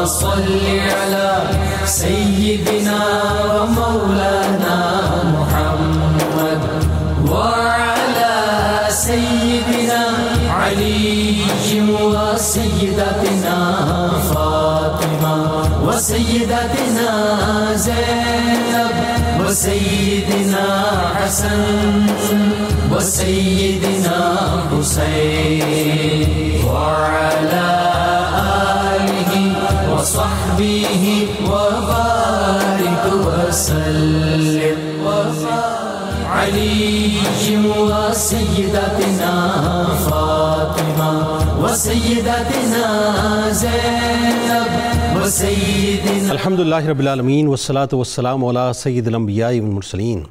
صل على سيدنا ومولانا محمد وعلى سيدنا علي وسيدتنا فاطمة وسيدتنا زينب وسيدنا حسن وسيدنا حسين وعلى آله وصحبه وبارك وسلم علي وسيدتنا فاطمة وسيدتنا زينب وسيدنا الحمدللہ رب العالمین والصلاة والسلام علی سید الانبیاء والمرسلین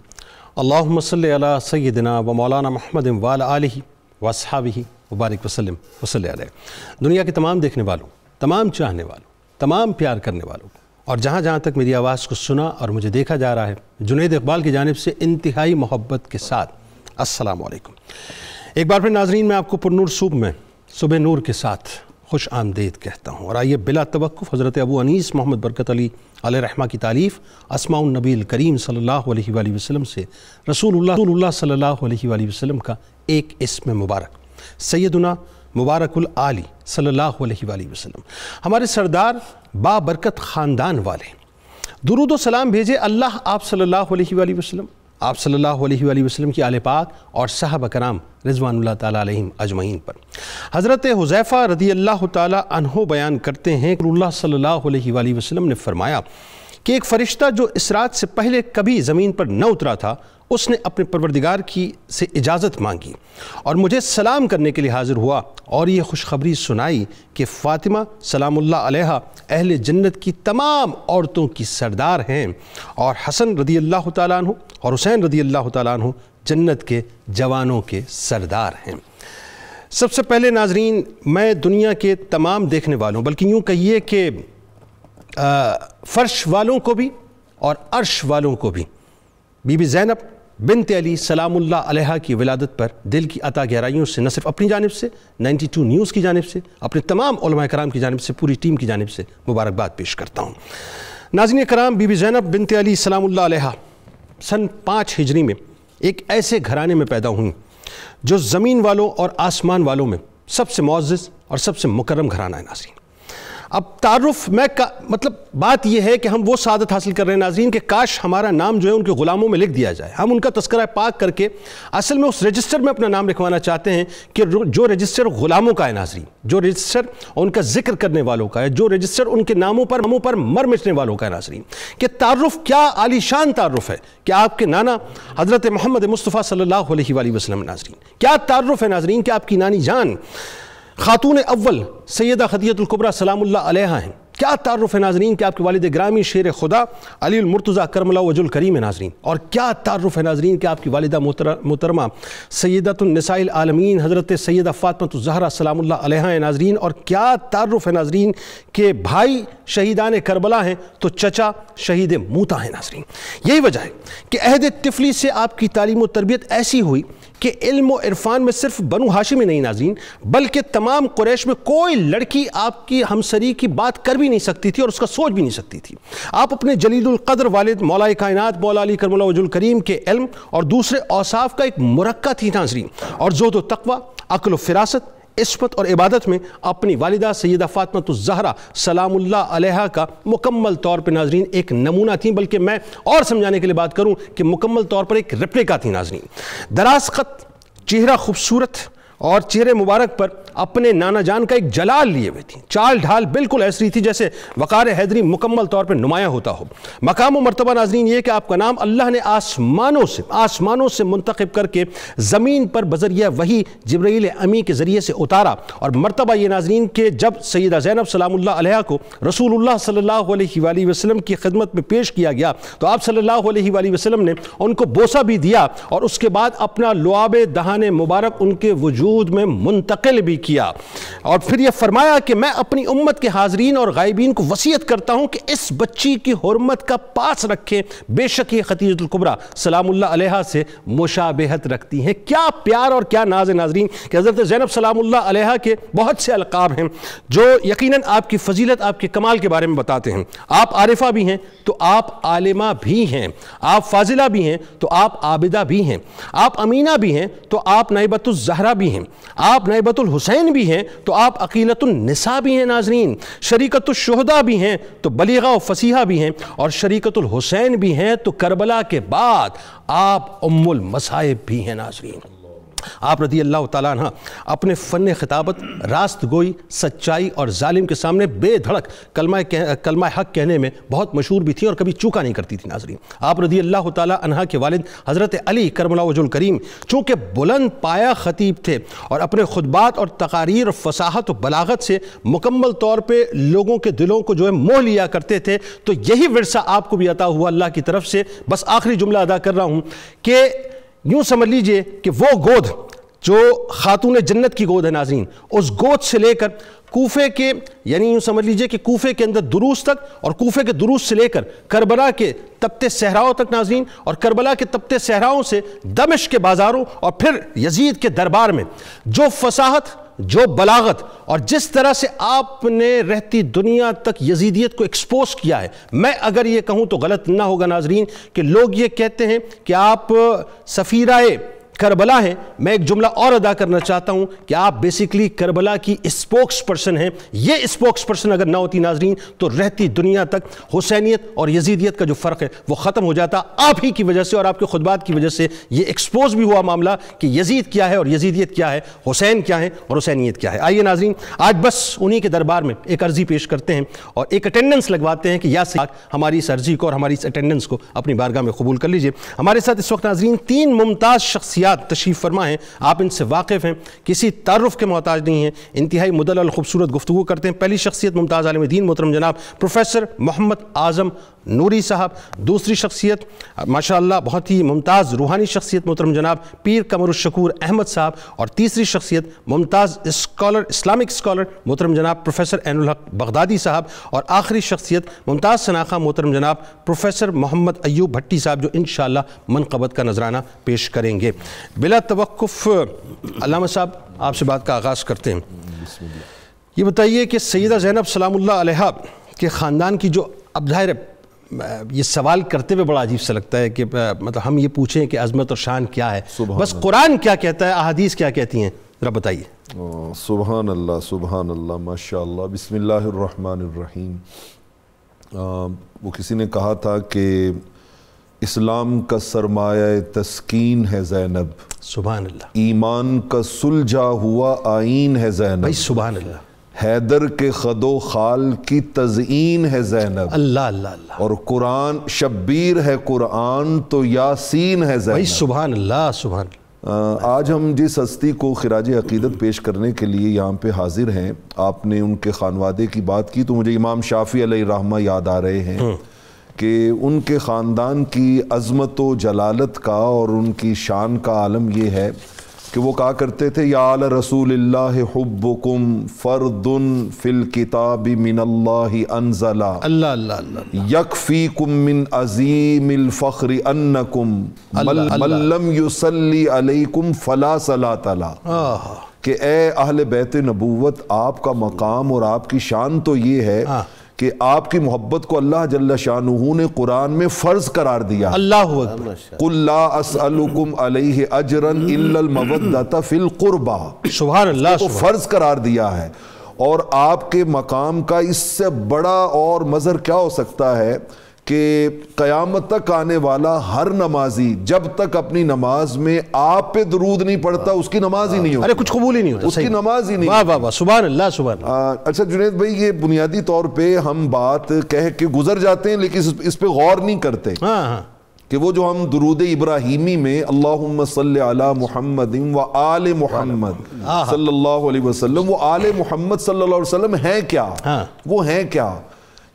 اللہم صلی علی سیدنا و مولانا محمد وعلی آلہ واصحابہ وبارک وسلم وصلی علیہ۔ دنیا کے تمام دیکھنے والوں، تمام چاہنے والوں، تمام پیار کرنے والوں اور جہاں جہاں تک میری آواز کو سنا اور مجھے دیکھا جا رہا ہے، جنید اقبال کی جانب سے انتہائی محبت کے ساتھ السلام علیکم۔ ایک بار پھر ناظرین میں آپ کو پرنور صبح میں صبح نور کے ساتھ خوش آمدید کہتا ہوں، اور آئیے بلا توقف حضرت ابو انیس محمد برکت علی علیہ رحمہ کی تالیف اسماء النبی الکریم صلی اللہ علیہ وآلہ وسلم سے رسول اللہ صلی اللہ علیہ وآلہ وسلم کا ایک اسم مبارک سیدنا مبارک العالی صلی اللہ علیہ وآلہ وسلم، ہمارے سردار بابرکت خاندان والے، درود و سلام بھیجے اللہ آپ صلی اللہ علیہ وآلہ وسلم، آپ صلی اللہ علیہ وآلہ وسلم کی آل پاک اور صحابہ کرام رضوان اللہ تعالیٰ علیہم اجمعین پر۔ حضرت حذیفہ رضی اللہ تعالیٰ عنہ بیان کرتے ہیں کہ اللہ صلی اللہ علیہ وآلہ وسلم نے فرمایا کہ ایک فرشتہ جو اس رات سے پہلے کبھی زمین پر نہ اترا تھا، اس نے اپنے پروردگار سے اجازت مانگی اور مجھے سلام کرنے کے لیے حاضر ہوا اور یہ خوشخبری سنائی کہ فاطمہ سلام اللہ علیہا اہل جنت کی تمام عورتوں کی سردار ہیں، اور حسن رضی اللہ تعالیٰ عنہ اور حسین رضی اللہ تعالیٰ عنہ جنت کے جوانوں کے سردار ہیں۔ سب سے پہلے ناظرین میں دنیا کے تمام دیکھنے والوں، بلکہ یوں کہیے کہ فرش والوں کو بھی اور عرش والوں کو بھی بی بی زینب بنت علی سلام اللہ علیہا کی ولادت پر دل کی عطا گہرائیوں سے نہ صرف اپنی جانب سے، 92 نیوز کی جانب سے، اپنے تمام علماء کرام کی جانب سے، پوری ٹیم کی جانب سے مبارکباد پیش کرتا ہوں۔ ناظرین کرام، بی بی زینب بنت علی سلام اللہ علیہا سن 5 ہجری میں ایک ایسے گھرانے میں پیدا ہوئیں جو زمین والوں اور آسمان والوں میں سب سے معزز اور سب سے مکرم گھرانہ ہے ناظرین۔ اب تعارف مطلب بات یہ ہے کہ ہم وہ سعادت حاصل کر رہے ہیں ناظرین کہ کاش ہمارا نام جو ہے ان کے غلاموں میں لکھ دیا جائے، ہم ان کا تذکرہ پاک کر کے اصل میں اس رجسٹر میں اپنا نام لکھوانا چاہتے ہیں کہ جو رجسٹر غلاموں کا ہے ناظرین، جو رجسٹر ان کا ذکر کرنے والوں کا ہے، جو رجسٹر ان کے ناموں پر مر مٹنے والوں کا ہے ناظرین، کہ تعارف کیا عالی شان تعارف ہے کہ آپ کے نانا حضرت محمد مصطفیٰ صلی اللہ علیہ وآلہ وسلم ناظرین، کیا تعارف ہے ناظرین کہ آپ کی نانی جان خاتون اول سیدہ خدیجہ الکبریٰ سلام اللہ علیہا ہیں، کیا تعارف ہے ناظرین کہ آپ کے والد گرامی شیر خدا علی المرتضیٰ کرم اللہ وجہ الکریم ہے ناظرین، اور کیا تعارف ہے ناظرین کہ آپ کی والدہ محترمہ سیدۃ النساء العالمین حضرت سیدہ فاطمہ الزہرا سلام اللہ علیہا ہیں ناظرین، اور کیا تعارف ہے ناظرین کہ بھائی شہیدان کربلا ہیں تو چچا شہید موتا ہیں ناظرین۔ یہی وجہ ہے کہ عہد طفلی سے آپ کی تعلیم و تربیت ایسی ہوئی کہ علم و عرفان میں صرف بنو ہاشم ہی نہیں ناظرین، بلکہ تمام قریش میں کوئی لڑکی آپ کی ہمسری کی بات کر بھی نہیں سکتی تھی اور اس کا سوچ بھی نہیں سکتی تھی۔ آپ اپنے جلیل القدر والد مولا کائنات مولا علی کرم اللہ وجہ الکریم کے علم اور دوسرے اوصاف کا ایک مرکہ تھی ناظرین، اور زہد و تقوی، عقل و فراست، عصمت اور عبادت میں اپنی والدہ سیدہ فاطمہ الزہرا سلام اللہ علیہا کا مکمل طور پر ناظرین ایک نمونہ تھیں، بلکہ میں اور سمجھانے کے لیے بات کروں کہ مکمل طور پر ایک ریپلیکا تھی ناظرین۔ دراز خط، چہرہ خوبصورت اور چہرے مبارک پر اپنے نانا جان کا ایک جلال لیے ہوئے تھی، چال ڈھال بالکل ایسی تھی جیسے وقار حیدری مکمل طور پر نمایاں ہوتا ہو۔ مقام و مرتبہ ناظرین یہ کہ آپ کا نام اللہ نے آسمانوں سے منتخب کر کے زمین پر بذریعہ وحی جبرائیل امی کے ذریعے سے اتارا، اور مرتبہ یہ ناظرین کہ جب سیدہ زینب سلام اللہ علیہا کو رسول اللہ صلی اللہ علیہ وآلہ وسلم کی خدمت میں پیش کیا گیا تو آپ صلی اللہ علیہ وآلہ وسلم نے ان کو بوسہ بھی دیا، اور اس کے بعد اپنا لعاب دہان مبارک ان کے وجود وجود میں منتقل بھی کیا۔ اور پھر یہ فرمایا کہ میں اپنی امت کے حاضرین اور غائبین کو وصیت کرتا ہوں کہ اس بچی کی حرمت کا پاس رکھیں، بے شک یہ خدیجۃ الکبریٰ سلام اللہ علیہا سے مشابہت رکھتی ہیں۔ کیا پیار اور کیا ناز ہے ناظرین کہ حضرت زینب سلام اللہ علیہا کے بہت سے القاب ہیں جو یقیناً آپ کی فضیلت، آپ کے کمال کے بارے میں بتاتے ہیں۔ آپ عارفہ بھی ہیں تو آپ عالمہ بھی ہیں، آپ فاضلہ بھی ہیں تو آپ عابدہ بھی ہیں، آپ امینہ بھی ہیں تو آپ نائبۃ الزہرا بھی ہیں، آپ نائبۃ الحسین بھی ہیں تو آپ عقیلۃ النساء بھی ہیں ناظرین، شریکۃ الشہداء بھی ہیں تو بلیغہ و فصیحہ بھی ہیں، اور شریکۃ الحسین بھی ہیں تو کربلا کے بعد آپ ام المصائب بھی ہیں ناظرین۔ آپ رضی اللہ تعالیٰ عنہ اپنے فن خطابت، راست گوئی، سچائی اور ظالم کے سامنے بے دھڑک کلمہ حق کہنے میں بہت مشہور بھی تھی اور کبھی چوکا نہیں کرتی تھی ناظرین۔ آپ رضی اللہ تعالیٰ عنہ کے والد حضرت علی کرم اللہ وجہ الکریم چونکہ بلند پایہ خطیب تھے اور اپنے خطبات اور تقاریر اور فصاحت و بلاغت سے مکمل طور پہ لوگوں کے دلوں کو جو ہے موہ لیا کرتے تھے، تو یہی ورثہ آپ کو بھی عطا ہوا اللہ کی طرف سے۔ بس آخری جملہ ادا کر رہا ہوں کہ یوں سمجھ لیجئے کہ وہ گود جو خاتون جنت کی گود ہے ناظرین، اس گود سے لے کر کوفے کے، یعنی یوں سمجھ لیجئے کہ کوفے کے اندر دروس تک، اور کوفے کے دروس سے لے کر کربلا کے تپتے صحراؤں تک ناظرین، اور کربلا کے تپتے صحراؤں سے دمشق کے بازاروں اور پھر یزید کے دربار میں جو فصاحت، جو بلاغت اور جس طرح سے آپ نے رہتی دنیا تک یزیدیت کو ایکسپوز کیا ہے، میں اگر یہ کہوں تو غلط نہ ہوگا ناظرین کہ لوگ یہ کہتے ہیں کہ آپ سفیرہ کربلا ہیں۔ میں ایک جملہ اور ادا کرنا چاہتا ہوں کہ آپ بیسیکلی کربلا کی اسپوکس پرسن ہیں۔ یہ اسپوکس پرسن اگر نہ ہوتی ناظرین تو رہتی دنیا تک حسینیت اور یزیدیت کا جو فرق ہے وہ ختم ہو جاتا۔ آپ ہی کی وجہ سے اور آپ کے خطبات کی وجہ سے یہ ایکسپوز بھی ہوا معاملہ کہ یزید کیا ہے اور یزیدیت کیا ہے، حسین کیا ہے اور حسینیت کیا ہے۔ آئیے ناظرین آج بس انہی کے دربار میں ایک عرضی پیش کرتے ہیں اور ایک اٹینڈنس لگواتے ہیں کہ یا سے ہماری اس عرضی کو اور ہماری اس اٹینڈنس کو اپنی بارگاہ میں قبول کر لیجئے۔ ہمارے ساتھ اس وقت ناظرین 3 ممتاز شخصیات تشریف فرما ہیں، آپ ان سے واقف ہیں، کسی تعارف کے محتاج نہیں ہیں، انتہائی مدلل خوبصورت گفتگو کرتے ہیں۔ پہلی شخصیت ممتاز عالم دین محترم جناب پروفیسر محمد اعظم نوری صاحب، دوسری شخصیت ماشاءاللہ بہت ہی ممتاز روحانی شخصیت محترم جناب پیر قمر الشکور احمد صاحب، اور تیسری شخصیت ممتاز اسکالر، اسلامک اسکالر محترم جناب پروفیسر عین الحق بغدادی صاحب، اور آخری شخصیت ممتاز شناخہ محترم جناب پروفیسر محمد ایوب بھٹی صاحب جو انشاءاللہ منقبت کا نذرانہ پیش کریں گے۔ بلا توقف علامہ صاحب آپ سے بات کا آغاز کرتے ہیں۔ یہ بتائیے کہ سیدہ زینب سلام اللہ علیہا کے خاندان کی جو، اب ظاہر ہے یہ سوال کرتے ہوئے بڑا عجیب سا لگتا ہے کہ مطلب ہم یہ پوچھیں کہ عظمت اور شان کیا ہے، بس قرآن کیا کہتا ہے، احادیث کیا کہتی ہیں، ذرا بتائیے۔ سبحان اللہ ماشاءاللہ، بسم اللہ الرحمن الرحیم۔ وہ کسی نے کہا تھا کہ اسلام کا سرمایہ تسکین ہے زینب، سبحان اللہ، ایمان کا سلجھا ہوا آئین ہے زینب، بھائی سبحان اللہ، حیدر کے خد و خال کی تزئین ہے زینب، اللہ اللہ اللہ، اور قرآن شبیر ہے قرآن تو یاسین ہے زینب، بھائی سبحان اللہ سبحان اللہ۔ آج ہم جس ہستی کو خراج عقیدت پیش کرنے کے لیے یہاں پہ حاضر ہیں، آپ نے ان کے خانوادے کی بات کی تو مجھے امام شافعی علیہ الرحمہ یاد آ رہے ہیں کہ ان کے خاندان کی عظمت و جلالت کا اور ان کی شان کا عالم یہ ہے کہ وہ کہا کرتے تھے یا آل رسول اللہ حبکم فرد فی الکتاب من اللہ انزلا، اللہ اللہ اللہ، یکفیکم من عظیم الفخر انکم من لم یصلی علیکم فلا صلاۃ لہ، کہ اے اہل بیت نبوت آپ کا مقام اور آپ کی شان تو یہ ہے کہ آپ کی محبت کو اللہ جل شانہ نے قرآن میں فرض قرار دیا، اللہ اکبر، قل لا اسألکم علیہ اجرا الا المودۃ فی القربى، سبحان اللہ، کو فرض قرار دیا ہے۔ اور آپ کے مقام کا اس سے بڑا اور مظہر کیا ہو سکتا ہے کہ قیامت تک آنے والا ہر نمازی جب تک اپنی نماز میں آپ پہ درود نہیں پڑھتا اس کی نماز ہی نہیں ہوتی، کچھ قبول ہی نہیں ہوتا، اس کی نماز ہی نہیں ہوتی۔ واہ واہ سبحان اللہ سبحان اللہ۔ اچھا جنید بھائی، یہ بنیادی طور پہ ہم بات کہہ کے گزر جاتے ہیں لیکن اس پہ غور نہیں کرتے کہ وہ جو ہم درود ابراہیمی میں اللہم صلی علی محمد و آل محمد صلی اللہ علیہ وسلم، وہ آل محمد صلی اللہ علیہ وسلم ہیں کیا، وہ ہیں کیا؟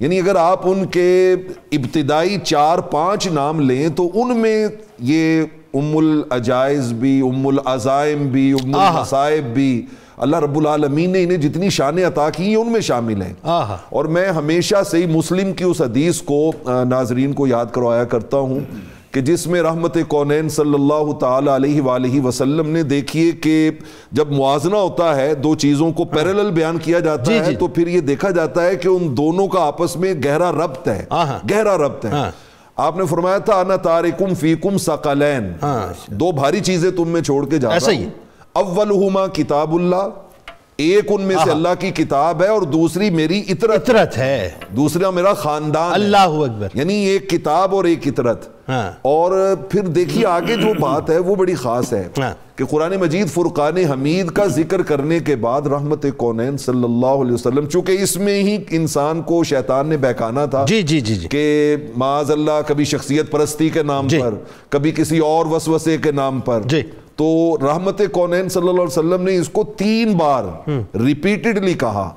یعنی اگر آپ ان کے ابتدائی 4-5 نام لیں تو ان میں یہ ام العجائز بھی، ام العزائم بھی، ام المصائب بھی، اللہ رب العالمین نے انہیں جتنی شانیں عطا کی ہیں ان میں شامل ہیں۔ اور میں ہمیشہ صحیح مسلم کی اس حدیث کو ناظرین کو یاد کروایا کرتا ہوں کہ جس میں رحمت کونین صلی اللہ تعالی علیہ وآلہ وسلم نے، دیکھیے کہ جب موازنہ ہوتا ہے دو چیزوں کو پیرالل بیان کیا جاتا ہے تو پھر یہ دیکھا جاتا ہے کہ ان دونوں کا آپس میں گہرا ربط ہے، گہرا ربط ہے۔ آپ نے فرمایا تھا انا تارکم فیکم ثقلین، دو بھاری چیزیں تم میں چھوڑ کے جا رہا ہوں، اولہما کتاب اللہ، ایک ان میں سے اللہ کی کتاب ہے اور دوسری میری اطرت ہے، دوسرا میرا خاندان، اللہ اکبر، یعنی ایک کتاب اور ایک اطرت۔ اور پھر دیکھیے آگے جو بات ہے وہ بڑی خاص ہے کہ قرآن مجید فرقان حمید کا ذکر کرنے کے بعد رحمت کونین صلی اللہ علیہ وسلم، چونکہ اس میں ہی انسان کو شیطان نے بہکانا تھا کہ معاذ اللہ کبھی شخصیت پرستی کے نام پر، کبھی کسی اور وسوسے کے نام پر، تو رحمت کونین صلی اللہ علیہ وسلم نے اس کو 3 بار ریپیٹڈلی کہا،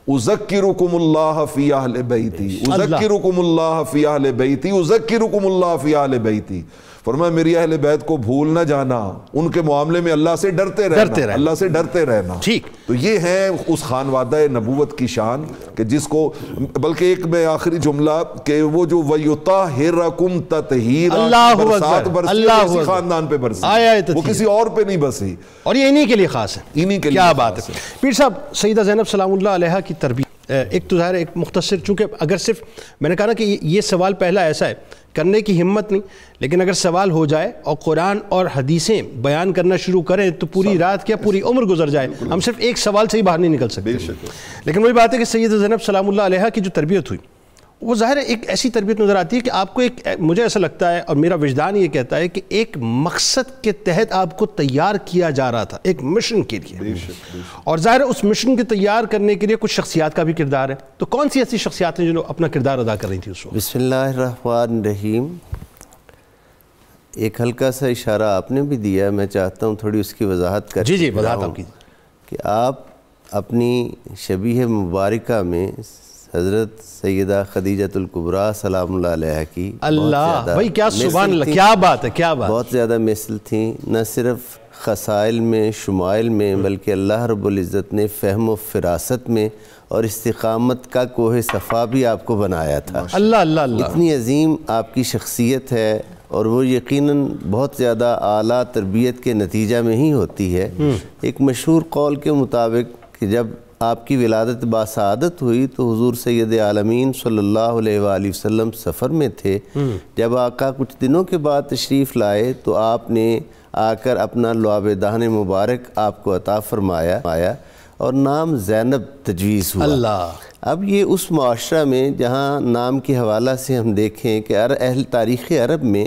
اذکرکم اللہ فی اہل بیتی، اذکرکم اللہ فی اہل بیتی، اذکرکم اللہ فی اہل بیتی۔ فرمایا میری اہل بیت کو بھول نہ جانا، ان کے معاملے میں اللہ سے ڈرتے رہنا، اللہ سے ڈرتے رہنا۔ تو یہ ہے اس خانوادہ نبوت کی شان کہ جس کو، بلکہ ایک میں آخری جملہ کہ وہ جو وَيُطَهِّرَكُمْ تَطْهِيرًا برسات برسی کسی خاندان پہ برسی، وہ کسی اور پہ نہیں برسی، اور یہ انہی کے لیے خاص ہے، انہی کے لیے۔ کیا بات ہے پیر صاحب، سیدہ زینب سلام اللہ علیہا کی تربیت، ایک تو ظاہر ایک مختصر، چونکہ اگر صرف میں نے کہا نا کہ یہ سوال پہلا ایسا ہے کرنے کی ہمت نہیں، لیکن اگر سوال ہو جائے اور قرآن اور حدیثیں بیان کرنا شروع کریں تو پوری رات کیا پوری عمر گزر جائے، ہم صرف ایک سوال سے ہی باہر نہیں نکل سکتے۔ لیکن وہی بات ہے کہ سیدہ زینب سلام اللہ علیہا کی جو تربیت ہوئی وہ ظاہر ایک ایسی تربیت نظر آتی ہے کہ آپ کو ایک، مجھے ایسا لگتا ہے اور میرا وجدان یہ کہتا ہے کہ ایک مقصد کے تحت آپ کو تیار کیا جا رہا تھا، ایک مشن کے لیے، اور ظاہر اس مشن کے تیار کرنے کے لیے کچھ شخصیات کا بھی کردار ہے۔ تو کون سی ایسی شخصیات ہیں جو اپنا کردار ادا کر رہی تھی اس وقت؟ بسم اللہ الرحمن الرحیم۔ ایک ہلکا سا اشارہ آپ نے بھی دیا، میں چاہتا ہوں تھوڑی اس کی وضاحت کر جی وضاحت آپ کیجیے کہ آپ اپنی شبیہ مبارکہ میں حضرت سیدہ خدیجۃ الکبریٰ سلام اللہ علیہ کی اللہ بھائی کیا سبحان اللہ، کیا بات ہے، کیا بات، بہت زیادہ مثل تھیں، نہ صرف خصائل میں شمائل میں بلکہ اللہ رب العزت نے فہم و فراست میں اور استقامت کا کوہ صفا بھی آپ کو بنایا تھا۔ اللہ اللہ اللہ، اتنی عظیم آپ کی شخصیت ہے اور وہ یقیناً بہت زیادہ اعلیٰ تربیت کے نتیجہ میں ہی ہوتی ہے۔ ایک مشہور قول کے مطابق کہ جب آپ کی ولادت باسعادت ہوئی تو حضور سید عالمین صلی اللہ علیہ وآلہ وسلم سفر میں تھے، جب آقا کچھ دنوں کے بعد تشریف لائے تو آپ نے آ کر اپنا لعاب دہن مبارک آپ کو عطا فرمایا اور نام زینب تجویز ہوا۔ اللہ، اب یہ اس معاشرہ میں جہاں نام کے حوالہ سے ہم دیکھیں کہ اہل تاریخ عرب میں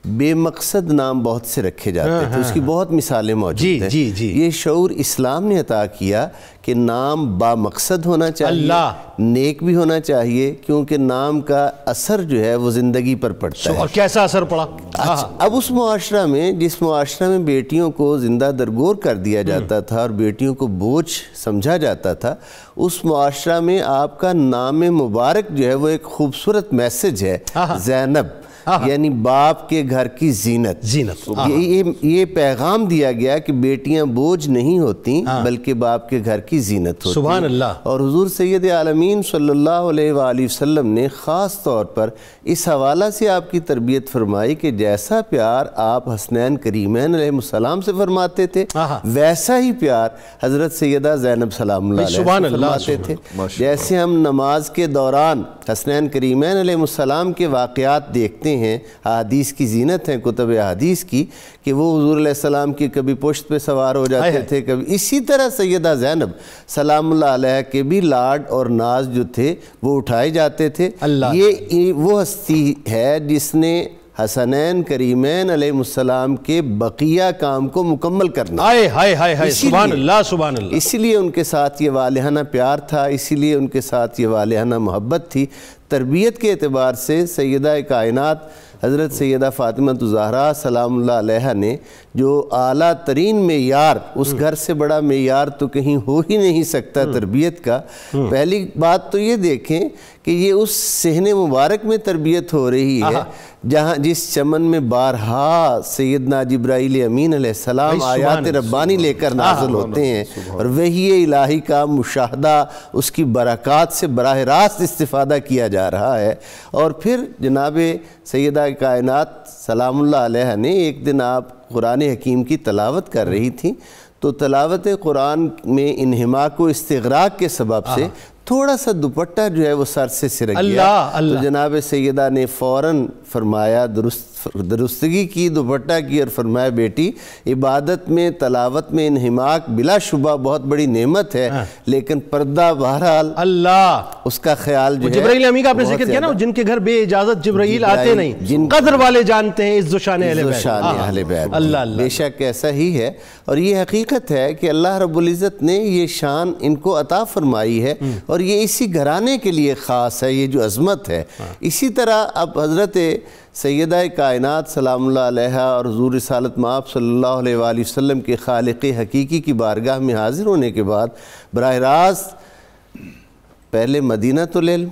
بے مقصد نام بہت سے رکھے جاتے تھے، اس کی بہت مثالیں موجود ہیں۔ یہ شعور اسلام نے عطا کیا کہ نام با مقصد ہونا چاہیے، نیک بھی ہونا چاہیے، کیونکہ نام کا اثر جو ہے وہ زندگی پر پڑتا ہے۔ اور کیسا اثر پڑا؟ اب اس معاشرہ میں، جس معاشرہ میں بیٹیوں کو زندہ درگور کر دیا جاتا تھا اور بیٹیوں کو بوجھ سمجھا جاتا تھا، اس معاشرہ میں آپ کا نام مبارک جو ہے وہ ایک خوبصورت میسج ہے، زینب، یعنی باپ کے گھر کی زینت۔ یہ پیغام دیا گیا کہ بیٹیاں بوجھ نہیں ہوتی بلکہ باپ کے گھر کی زینت ہوتی۔ سبحان اللہ۔ اور حضور سید عالمین صلی اللہ علیہ وآلہ وسلم نے خاص طور پر اس حوالہ سے آپ کی تربیت فرمائی کہ جیسا پیار آپ حسنین کریمین علیہ السلام سے فرماتے تھے ویسا ہی پیار حضرت سیدہ زینب سلام اللہ علیہ سے فرماتے تھے۔ جیسے ہم نماز کے دوران حسنین کریمین علیہ السلام کے واقعات دیکھتے ہیں، احادیث کی زینت ہیں کتب احادیث کی، کہ وہ حضور علیہ السلام کی کبھی پشت پہ سوار ہو جاتے تھے، کبھی اسی طرح سیدہ زینب سلام اللہ علیہ کے بھی لاڈ اور ناز جو تھے وہ اٹھائے جاتے تھے۔ یہ وہ ہستی ہے جس نے حسنین کریمین علیہ السلام کے بقیہ کام کو مکمل کرنا۔ سبحان اللہ سبحان اللہ۔ اسی لیے ان کے ساتھ یہ والہانہ پیار تھا، اسی لیے ان کے ساتھ یہ والہانہ محبت تھی۔ تربیت کے اعتبار سے سیدہ کائنات حضرت سیدہ فاطمہ الزہراء سلام اللہ علیہ نے جو اعلیٰ ترین معیار، اس گھر سے بڑا معیار تو کہیں ہو ہی نہیں سکتا تربیت کا۔ پہلی بات تو یہ دیکھیں کہ یہ اس صحن مبارک میں تربیت ہو رہی ہے جہاں جس چمن میں بارہا سیدنا جبرائیل امین علیہ السلام آیات ربانی لے کر نازل ہوتے ہیں، اور وحی الہی کا مشاہدہ، اس کی برکات سے براہ راست استفادہ کیا جا رہا ہے۔ اور پھر جناب سیدہ کائنات سلام اللہ علیہ نے ایک دن آپ قرآن حکیم کی تلاوت کر رہی تھیں، تو تلاوت قرآن میں انہماک و استغراق کے سبب سے تھوڑا سا دوپٹہ جو ہے وہ سر سے سرک گیا، تو جناب سیدہ نے فوراً فرمایا، درستگی کی دوپٹہ کی، اور فرمایا بیٹی عبادت میں تلاوت میں انہماک بلا شبہ بہت بڑی نعمت ہے، لیکن پردہ بہرحال اس کا خیال جو ہے جبرائیل امین کا آپ نے ذکر کیا نا، جن کے گھر بے اجازت جبرائیل آتے نہیں، قدر والے جانتے ہیں عز و شان اہل بیت۔ بے شک ایسا ہی ہے، اور یہ حقیقت ہے کہ اللہ رب العزت نے یہ شان ان کو عطا فرمائی ہے، اور یہ اسی گھرانے کے لیے خاص ہے، یہ جو عظمت ہے۔ اسی طرح اب حضرت سیدہ کائنات سلام اللہ علیہ اور حضور رسالت مآب صلی اللہ علیہ وآلہ وسلم کے خالق حقیقی کی بارگاہ میں حاضر ہونے کے بعد براہ راست پہلے مدینہ العلم،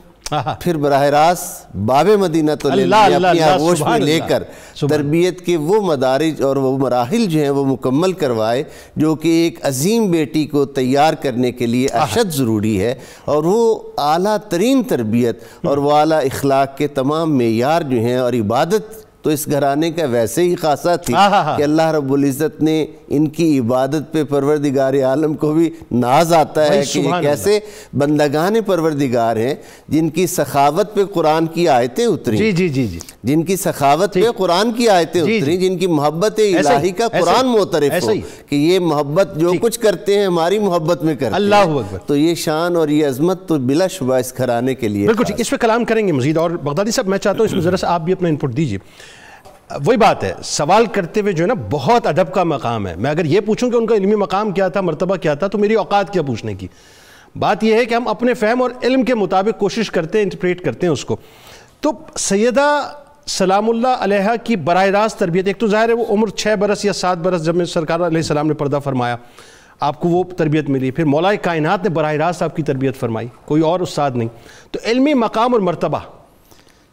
پھر براہ راست باب مدینہ العلم اپنی آغوش میں لے کر تربیت کے وہ مدارج اور وہ مراحل جو ہیں وہ مکمل کروائے جو کہ ایک عظیم بیٹی کو تیار کرنے کے لیے اشد ضروری ہے، اور وہ اعلیٰ ترین تربیت اور وہ اعلیٰ اخلاق کے تمام معیار جو ہیں، اور عبادت تو اس گھرانے کا ویسے ہی خاصہ تھی کہ اللہ رب العزت نے ان کی عبادت پہ پروردگار عالم کو بھی ناز آتا ہے کہ یہ کیسے بندگان پروردگار ہیں جن کی سخاوت پہ قرآن کی آیتیں اتری، جن کی سخاوت پہ قرآن کی آیتیں اتری، جن کی محبت الہی کا قرآن معترف ہو کہ یہ محبت جو کچھ کرتے ہیں ہماری محبت میں کرتے ہیں۔ تو یہ شان اور یہ عظمت تو بلا شبہ اس گھرانے کے لیے بالکل ٹھیک۔ اس پہ کلام کریں گے مزید، اور بغدادی صاحب میں چاہتا ہوں اس میں ذرا سا آپ بھی اپنا انپٹ دیجیے۔ وہی بات ہے، سوال کرتے ہوئے جو ہے نا بہت ادب کا مقام ہے۔ میں اگر یہ پوچھوں کہ ان کا علمی مقام کیا تھا، مرتبہ کیا تھا، تو میری اوقات کیا پوچھنے کی۔ بات یہ ہے کہ ہم اپنے فہم اور علم کے مطابق کوشش کرتے ہیں، انٹرپریٹ کرتے ہیں اس کو۔ تو سیدہ سلام اللہ علیہ کی براہ راست تربیت، ایک تو ظاہر ہے وہ عمر 6 برس یا 7 برس جب میں سرکار علیہ السلام نے پردہ فرمایا، آپ کو وہ تربیت ملی، پھر مولا کائنات نے براہ راست آپ کی تربیت فرمائی، کوئی اور استاد نہیں۔ تو علمی مقام اور مرتبہ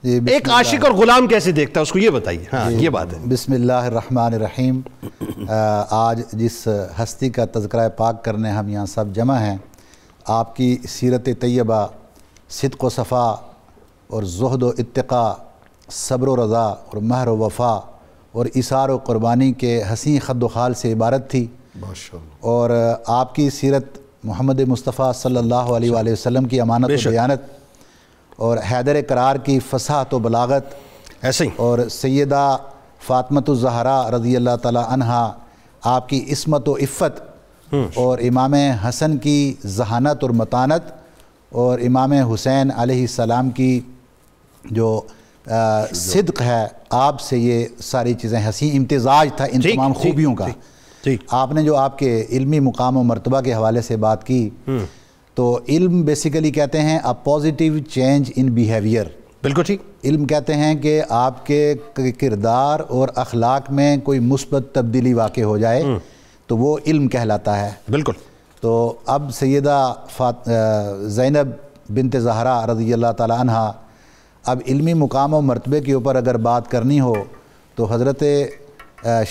ایک عاشق اور غلام کیسے دیکھتا ہے اس کو یہ بتائیے۔ ہاں یہ بات ہے۔ بسم اللہ الرحمن الرحیم۔ آج جس ہستی کا تذکرہ پاک کرنے ہم یہاں سب جمع ہیں، آپ کی سیرت طیبہ، صدق و صفا اور زہد و اتقاء، صبر و رضا اور مہر و وفا اور اثار و قربانی کے حسین خد و خال سے عبارت تھی، اور آپ کی سیرت محمد مصطفیٰ صلی اللہ علیہ وآلہ وسلم کی امانت و دیانت اور حیدر قرار کی فصاحت و بلاغت، ایسے ہی، اور سیدہ فاطمۃ الزہرا رضی اللہ تعالی عنہا آپ کی عصمت و عفت، اور امام حسن کی ذہانت اور متانت، اور امام حسین علیہ السلام کی جو صدق ہے، آپ سے یہ ساری چیزیں حسین امتزاج تھا ان تمام خوبیوں کا۔ آپ نے جو آپ کے علمی مقام و مرتبہ کے حوالے سے بات کی، تو علم بیسیکلی کہتے ہیں a positive change in behavior۔ بالکل ٹھیک۔ علم کہتے ہیں کہ آپ کے کردار اور اخلاق میں کوئی مثبت تبدیلی واقع ہو جائے تو وہ علم کہلاتا ہے۔ بالکل۔ تو اب سیدہ زینب بنت زہرا رضی اللہ تعالی عنہا، اب علمی مقام و مرتبے کے اوپر اگر بات کرنی ہو تو حضرت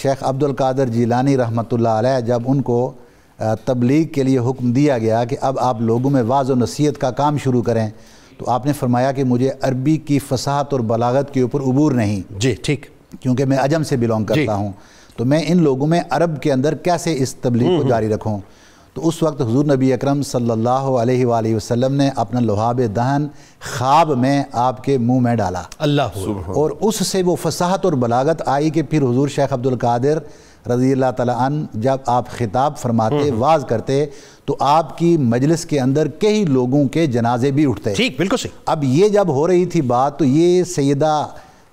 شیخ عبد القادر جیلانی رحمۃ اللہ علیہ جب ان کو تبلیغ کے لیے حکم دیا گیا کہ اب آپ لوگوں میں واعظ و نصیحت کا کام شروع کریں، تو آپ نے فرمایا کہ مجھے عربی کی فصاحت اور بلاغت کے اوپر عبور نہیں، جی ٹھیک، کیونکہ میں عجم سے بلونگ کرتا ہوں، تو میں ان لوگوں میں عرب کے اندر کیسے اس تبلیغ کو جاری رکھوں۔ تو اس وقت حضور نبی اکرم صلی اللہ علیہ وآلہ وسلم نے اپنا لحاب دہن خواب میں آپ کے منہ میں ڈالا، اور اس سے وہ فصاحت اور بلاغت آئی کہ پھر حضور شیخ عبد القادر رضی اللہ تعالیٰ عنہ جب آپ خطاب فرماتے، واعظ کرتے، تو آپ کی مجلس کے اندر کئی لوگوں کے جنازے بھی اٹھتے۔ ٹھیک، بالکل صحیح۔ اب یہ جب ہو رہی تھی بات، تو یہ سیدہ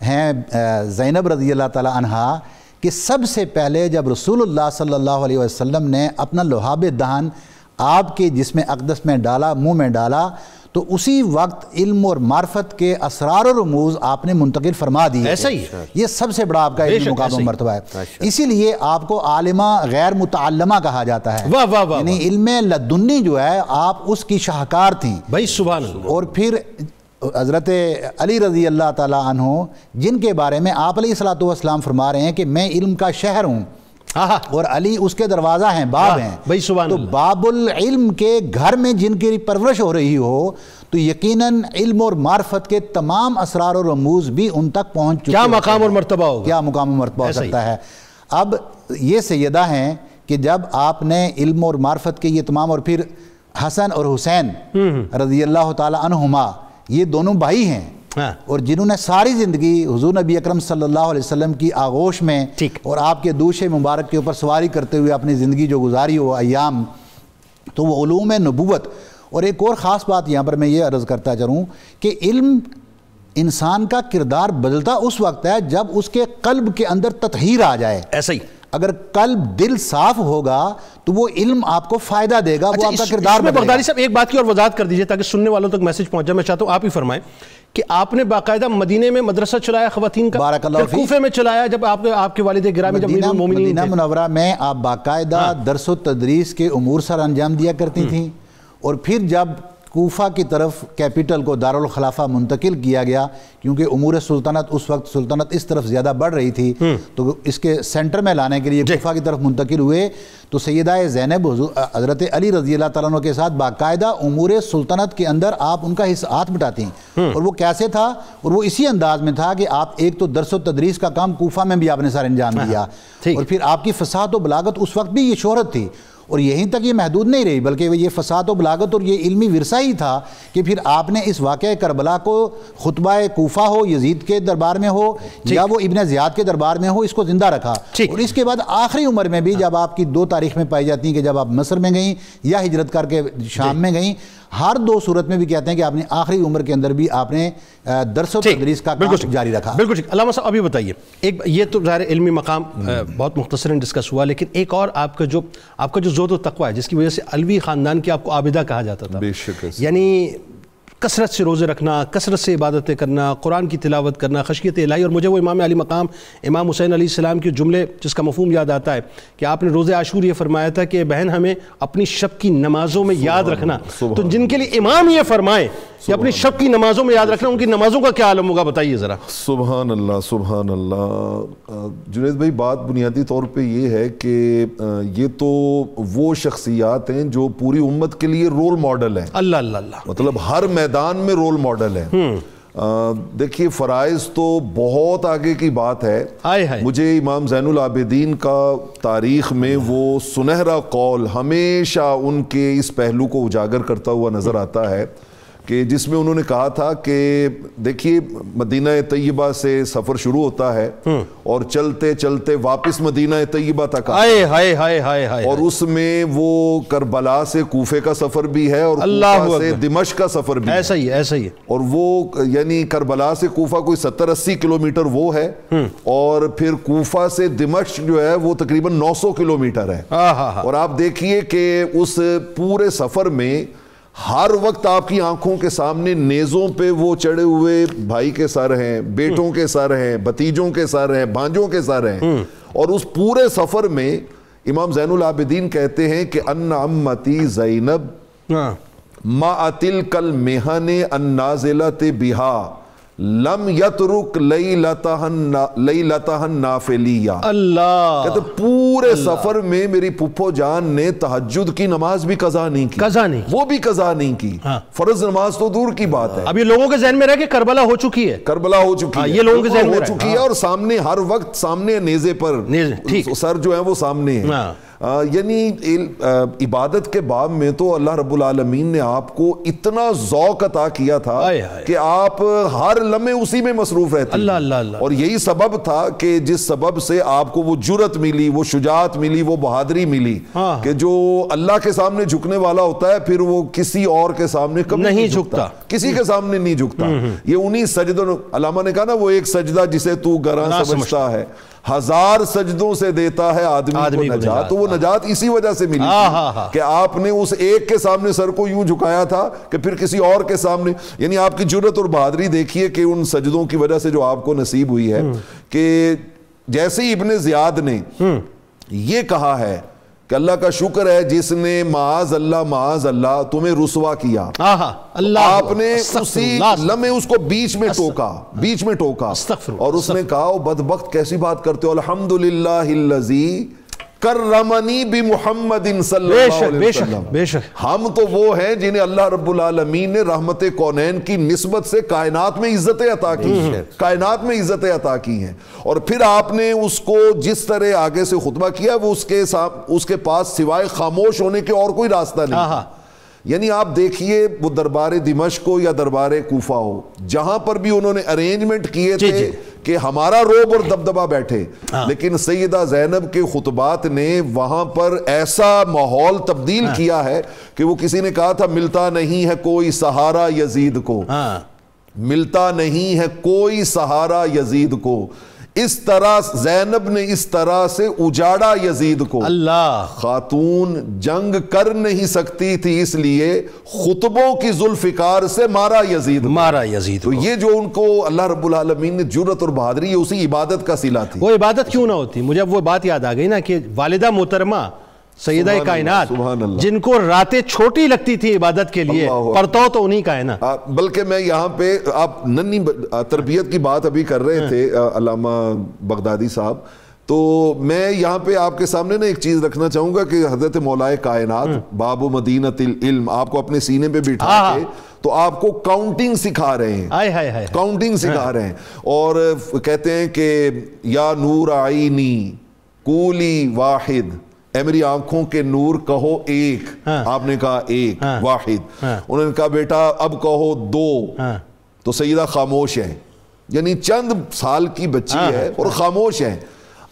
ہیں زینب رضی اللہ تعالیٰ عنہا کہ سب سے پہلے جب رسول اللہ صلی اللہ علیہ وسلم نے اپنا لحاب دہن آپ کے جسم اقدس میں ڈالا، منہ میں ڈالا، تو اسی وقت علم اور معرفت کے اسرار و رموز آپ نے منتقل فرما دی۔ ایسا ہی ہے، یہ سب سے بڑا آپ کا علم مقام و مرتبہ ہے، اسی لیے آپ کو عالمہ غیر متعلمہ کہا جاتا ہے۔ واہ واہ واہ، یعنی علم لدنی جو ہے آپ اس کی شاہکار تھیں۔ بھائی سبحان اللہ۔ اور پھر حضرت علی رضی اللہ تعالیٰ عنہ جن کے بارے میں آپ علیہ الصلوۃ والسلام فرما رہے ہیں کہ میں علم کا شہر ہوں اور علی اس کے دروازہ ہیں، باب ہیں، تو باب العلم کے گھر میں جن کی پرورش ہو رہی ہو تو یقیناً علم اور معرفت کے تمام اسرار اور رموز بھی ان تک پہنچ چکے، کیا مقام اور مرتبہ ہوگا، کیا مقام و مرتبہ ہو سکتا ہے۔ اب یہ سیدہ ہیں کہ جب آپ نے علم اور معرفت کے یہ تمام، اور پھر حسن اور حسین رضی اللہ تعالی عنہما یہ دونوں بھائی ہیں اور جنہوں نے ساری زندگی حضور نبی اکرم صلی اللہ علیہ وسلم کی آغوش میں اور آپ کے دوش مبارک کے اوپر سواری کرتے ہوئے اپنی زندگی جو گزاری ہو ایام، تو وہ علوم نبوت۔ اور ایک اور خاص بات یہاں پر میں یہ عرض کرتا چلوں کہ علم انسان کا کردار بدلتا اس وقت ہے جب اس کے قلب کے اندر تطہیر آ جائے۔ ایسا ہی اگر قلب دل صاف ہوگا تو وہ علم آپ کو فائدہ دے گا، وہ آپ کا کردار بدلے گا۔ بغدادی صاحب ایک بات کی اور وضاحت کر دیجئے تاکہ سننے والوں تک میسج پہنچ جائے، میں چاہتا ہوں آپ ہی فرمائیں کہ آپ نے باقاعدہ مدینے میں مدرسہ چلایا خواتین کا، بارک اللہ فیک، کوفے میں چلایا جب آپ کے والد گرامی جب امیر المومنین مدینہ منورہ میں آپ باقاعدہ درس و تدریس کے امور سر انجام دیا کرتی تھیں، اور پھر جب کوفہ کی طرف کیپٹل کو دارالخلافہ منتقل کیا گیا کیونکہ امور سلطنت اس وقت سلطنت اس طرف زیادہ بڑھ رہی تھی، تو اس کے سینٹر میں لانے کے لیے کوفہ کی طرف منتقل ہوئے، تو سیدہ زینب حضرت علی رضی اللہ تعالیٰ عنہ کے ساتھ باقاعدہ امور سلطنت کے اندر آپ ان کا ہاتھ بٹاتی ہیں۔ اور وہ کیسے تھا؟ اور وہ اسی انداز میں تھا کہ آپ ایک تو درس و تدریس کا کام کوفہ میں بھی آپ نے سارا انجام دیا، اور پھر آپ کی فصاحت و بلاغت اس وقت بھی یہ شہرت تھی، اور یہیں تک یہ محدود نہیں رہی بلکہ یہ فساد و بلاغت اور یہ علمی ورثہ ہی تھا کہ پھر آپ نے اس واقعہ کربلا کو خطبہ کوفہ ہو یزید کے دربار میں ہو یا وہ ابن زیاد کے دربار میں ہو، اس کو زندہ رکھا، اور اس کے بعد آخری عمر میں بھی جب آپ کی 2 تاریخ میں پائی جاتی ہیں کہ جب آپ مصر میں گئیں یا ہجرت کر کے شام میں گئیں، ہر 2 صورت میں بھی کہتے ہیں کہ آپ نے آخری عمر کے اندر بھی آپ نے درس و تدریس کا کام جاری رکھا۔ بالکل ٹھیک۔ علامہ صاحب ابھی بتائیے، یہ تو ظاہر علمی مقام بہت مختصراً ڈسکس ہوا، لیکن ایک اور آپ کا جو زہد و تقویٰ ہے جس کی وجہ سے علوی خاندان کی آپ کو عابدہ کہا جاتا تھا، بے شک، یعنی کثرت سے روزے رکھنا، کثرت سے عبادتیں کرنا، قرآن کی تلاوت کرنا، خشیت الہی، اور مجھے وہ امام علی مقام امام حسین علیہ السلام کے جملے جس کا مفہوم یاد آتا ہے کہ آپ نے روز عاشور یہ فرمایا تھا کہ بہن ہمیں اپنی شب کی نمازوں میں یاد رکھنا، تو جن کے لیے امام یہ فرمائیں کہ اپنی شب کی نمازوں میں یاد رکھنا، ان کی نمازوں کا کیا عالم ہوگا بتائیے ذرا۔ سبحان اللہ، سبحان اللہ۔ جنید بھائی، بات بنیادی طور پہ یہ ہے کہ یہ تو وہ شخصیات ہیں جو پوری امت کے لیے رول ماڈل ہیں، اللہ اللہ اللہ، مطلب ہر میدان میں رول ماڈل ہیں۔ دیکھیے فرائض تو بہت آگے کی بات ہے، مجھے امام زین العابدین کا تاریخ میں وہ سنہرا قول ہمیشہ ان کے اس پہلو کو اجاگر کرتا ہوا نظر آتا ہے کہ جس میں انہوں نے کہا تھا کہ دیکھیے مدینہ طیبہ سے سفر شروع ہوتا ہے اور چلتے چلتے واپس مدینہ طیبہ تک آتا ہے، اور اس میں وہ کربلا سے کوفے کا سفر بھی ہے اور کوفہ سے دمشق کا سفر بھی ہے، ایسا ہی ایسا ہی، اور وہ یعنی کربلا سے کوفہ کوئی 70-80 کلومیٹر وہ ہے، اور پھر کوفہ سے دمشق جو ہے وہ تقریباً 900 کلومیٹر ہے، اور آپ دیکھیے کہ اس پورے سفر میں ہر وقت آپ کی آنکھوں کے سامنے نیزوں پہ وہ چڑھے ہوئے بھائی کے سر ہیں، بیٹوں کے سر ہیں، بھتیجوں کے سر ہیں، بھانجوں کے سر ہیں، اور اس پورے سفر میں امام زین العابدین کہتے ہیں کہ ان امتی زینب ما تلک المحن النازلۃ بہا لم یترک لیلتہا النافلیہ۔ اللہ کہتے پورے سفر میں میری پھپھو جان نے تہجد کی نماز بھی قضا نہیں کی، وہ بھی قضا نہیں کی، فرض نماز تو دور کی بات ہے۔ اب یہ لوگوں کے ذہن میں رہے کہ کربلا ہو چکی ہے، کربلا ہو چکی ہے، یہ لوگوں کے ذہن میں ہو چکی ہے، اور سامنے ہر وقت سامنے نیزے پر سر جو ہے وہ سامنے ہے۔ یعنی عبادت کے باب میں تو اللہ رب العالمین نے آپ کو اتنا ذوق عطا کیا تھا کہ آپ ہر لمحے اسی میں مصروف رہتے ہیں، اور یہی سبب تھا کہ جس سبب سے آپ کو وہ جرأت ملی، وہ شجاعت ملی، وہ بہادری ملی کہ جو اللہ کے سامنے جھکنے والا ہوتا ہے پھر وہ کسی اور کے سامنے کبھی نہیں جھکتا، کسی کے سامنے نہیں جھکتا۔ یہ انہی سجدوں، علامہ نے کہا نا وہ ایک سجدہ جسے تو گراں سمجھتا ہے 1000 سجدوں سے دیتا ہے آدمی کو نجات، تو وہ نجات اسی وجہ سے ملی کہ آپ نے اس ایک کے سامنے سر کو یوں جھکایا تھا کہ پھر کسی اور کے سامنے، یعنی آپ کی جرأت اور بہادری دیکھیے کہ ان سجدوں کی وجہ سے جو آپ کو نصیب ہوئی ہے، کہ جیسے ابن زیاد نے یہ کہا ہے کہ اللہ کا شکر ہے جس نے معاذ اللہ تمہیں رسوا کیا. آپ نے اسی لمحے اس کو بیچ میں ٹوکا اور اس نے کہا بدبخت کیسی بات کرتے ہو, الحمدللہ الذی کرمنی بمحمد صلی اللہ علیہ وسلم. بے شک ہم تو وہ ہیں جنہیں اللہ رب العالمین نے رحمت کونین کی نسبت سے کائنات میں عزتیں عطا کی ہیں. اور پھر آپ نے اس کو جس طرح آگے سے خطبہ کیا وہ اس کے پاس سوائے خاموش ہونے کے اور کوئی راستہ نہیں. یعنی آپ دیکھیے وہ دربار دمشق ہو یا دربار کوفہ ہو, جہاں پر بھی انہوں نے ارینجمنٹ کیے تھے کہ ہمارا روب اور دبدبہ بیٹھے, لیکن سیدہ زینب کے خطبات نے وہاں پر ایسا ماحول تبدیل کیا ہے کہ وہ کسی نے کہا تھا ملتا نہیں ہے کوئی سہارا یزید کو, ملتا نہیں ہے کوئی سہارا یزید کو. اس طرح زینب نے اس طرح سے اجاڑا یزید کو. اللہ خاتون جنگ کر نہیں سکتی تھی اس لیے خطبوں کی ذوالفقار سے مارا یزید. تو یہ جو ان کو اللہ رب العالمین نے جرأت اور بہادری, یہ اسی عبادت کا صلہ تھی. وہ عبادت کیوں نہ ہوتی. مجھے اب وہ بات یاد آ گئی نا کہ والدہ محترمہ سیدہ کائنات جن کو راتیں چھوٹی لگتی تھی عبادت کے لیے, پرتو تو انہی کا ہے نا. بلکہ میں یہاں پہ آپ ننھی تربیت کی بات ابھی کر رہے تھے علامہ بغدادی صاحب, تو میں یہاں پہ آپ کے سامنے نا ایک چیز رکھنا چاہوں گا کہ حضرت مولائے کائنات باب مدینۃ العلم آپ کو اپنے سینے پہ بٹھا کے تو آپ کو کاؤنٹنگ سکھا رہے ہیں, اور کہتے ہیں کہ یا نور عینی قولی واحد, اے میری آنکھوں کے نور کہو ایک. آپ نے کہا ایک واحد. انہوں نے کہا بیٹا اب کہو دو. تو سیدہ خاموش ہے, یعنی چند سال کی بچی ہے اور خاموش ہے.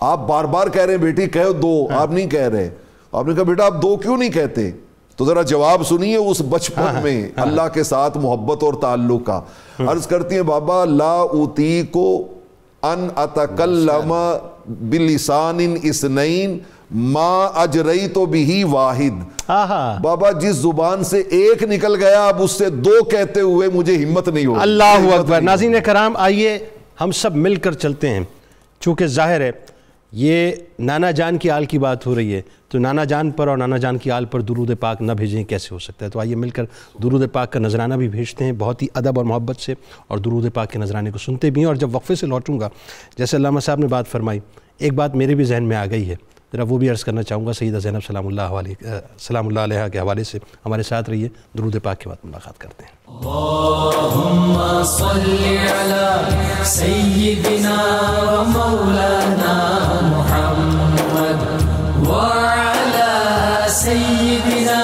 آپ بار بار کہہ رہے ہیں بیٹی کہو دو, آپ نہیں کہہ رہے. آپ نے کہا بیٹا آپ دو کیوں نہیں کہتے. تو ذرا جواب سنیے اس بچپن میں اللہ کے ساتھ محبت اور تعلق کا. عرض کرتی ہیں بابا لا اطیق ان اتکلم بلسان اثنین ما اجریت بہ واحد. بابا جس زبان سے ایک نکل گیا اب اس سے دو کہتے ہوئے مجھے ہمت نہیں ہو. اللہ اکبر. ناظرین کرام آئیے ہم سب مل کر چلتے ہیں, چونکہ ظاہر ہے یہ نانا جان کی آل کی بات ہو رہی ہے, تو نانا جان پر اور نانا جان کی آل پر درود پاک نہ بھیجیں کیسے ہو سکتا ہے. تو آئیے مل کر درود پاک کا نذرانہ بھی بھیجتے ہیں بہت ہی ادب اور محبت سے, اور درود پاک کے نذرانے کو سنتے بھی ہیں. اور جب وقفے سے لوٹوں گا, جیسے علامہ صاحب نے بات فرمائی, ایک بات میرے بھی ذہن میں آ گئی ہے, ذرا وہ بھی عرض کرنا چاہوں گا. سیدہ زینب سلام اللہ علیہ کے حوالے سے ہمارے ساتھ رہیے, درود پاک کے بعد ملاقات کرتے ہیں. اللہم صلی علی سیدنا و مولانا محمد وعلی سیدنا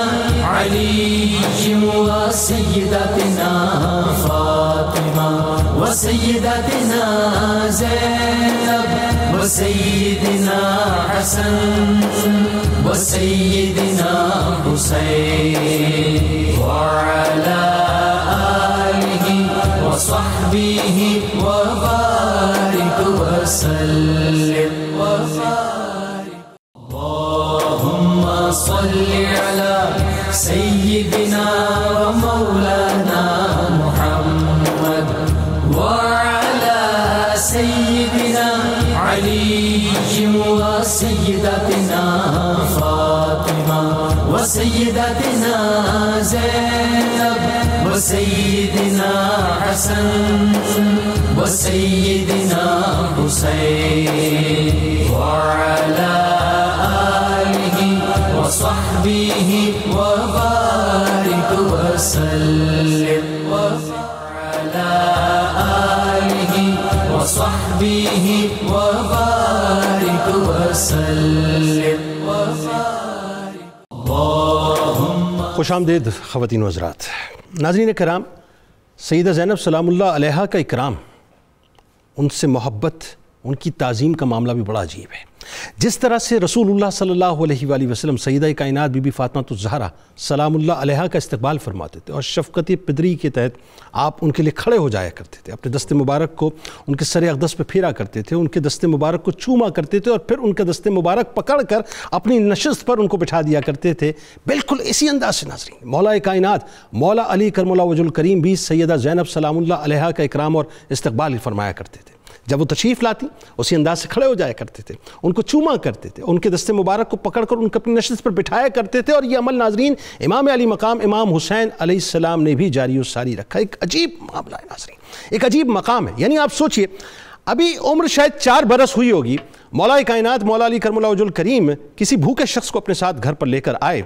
علی و سیدتنا فاطمہ و سیدتنا زینب و سیدنا حسن و سیدنا حسین وعلی وصحبه وبارك وسلم وبارك. اللهم صل على سيدنا ومولانا محمد وعلى سيدنا علي وسيدتنا فاطمة وسيدتنا زينب وسيدنا حسن وسيدنا حسين وعلى آله وصحبه وبارك وسلم وعلى آله وصحبه وبارك وسلم خوش آمدید خواتین و حضرات. ناظرین کرام, سیدہ زینب سلام اللہ علیہا کا اکرام, ان سے محبت, ان کی تعظیم کا معاملہ بھی بڑا عجیب ہے. جس طرح سے رسول اللہ صلی اللہ علیہ وآلہ وسلم سیدہ کائنات بی بی فاطمہ الزہرا سلام اللہ علیہا کا استقبال فرماتے تھے, اور شفقت پدری کے تحت آپ ان کے لیے کھڑے ہو جایا کرتے تھے, اپنے دست مبارک کو ان کے سر اقدس پہ پھیرا کرتے تھے, ان کے دست مبارک کو چوما کرتے تھے, اور پھر ان کا دست مبارک پکڑ کر اپنی نشست پر ان کو بٹھا دیا کرتے تھے. بالکل اسی انداز سے ناظرین مولا کائنات مولا علی کرم اللہ وجہ الکریم بھی سیدہ زینب سلام اللہ علیہا کا اکرام اور استقبال فرمایا کرتے تھے. جب وہ تشریف لاتی اسی انداز سے کھڑے ہو جایا کرتے تھے، ان کو چوما کرتے تھے، ان کے دست مبارک کو پکڑ کر ان کو اپنی نشست پر بٹھایا کرتے تھے، اور یہ عمل ناظرین امام علی مقام امام حسین علیہ السلام نے بھی جاری و ساری رکھا۔ ایک عجیب معاملہ ہے ناظرین، ایک عجیب مقام ہے۔ یعنی آپ سوچئے ابھی عمر شاید 4 برس ہوئی ہوگی، مولا کائنات مولا علی کرم اللہ وجہ الکریم کسی بھوکے شخص کو اپنے ساتھ گھر پر لے کر آئے،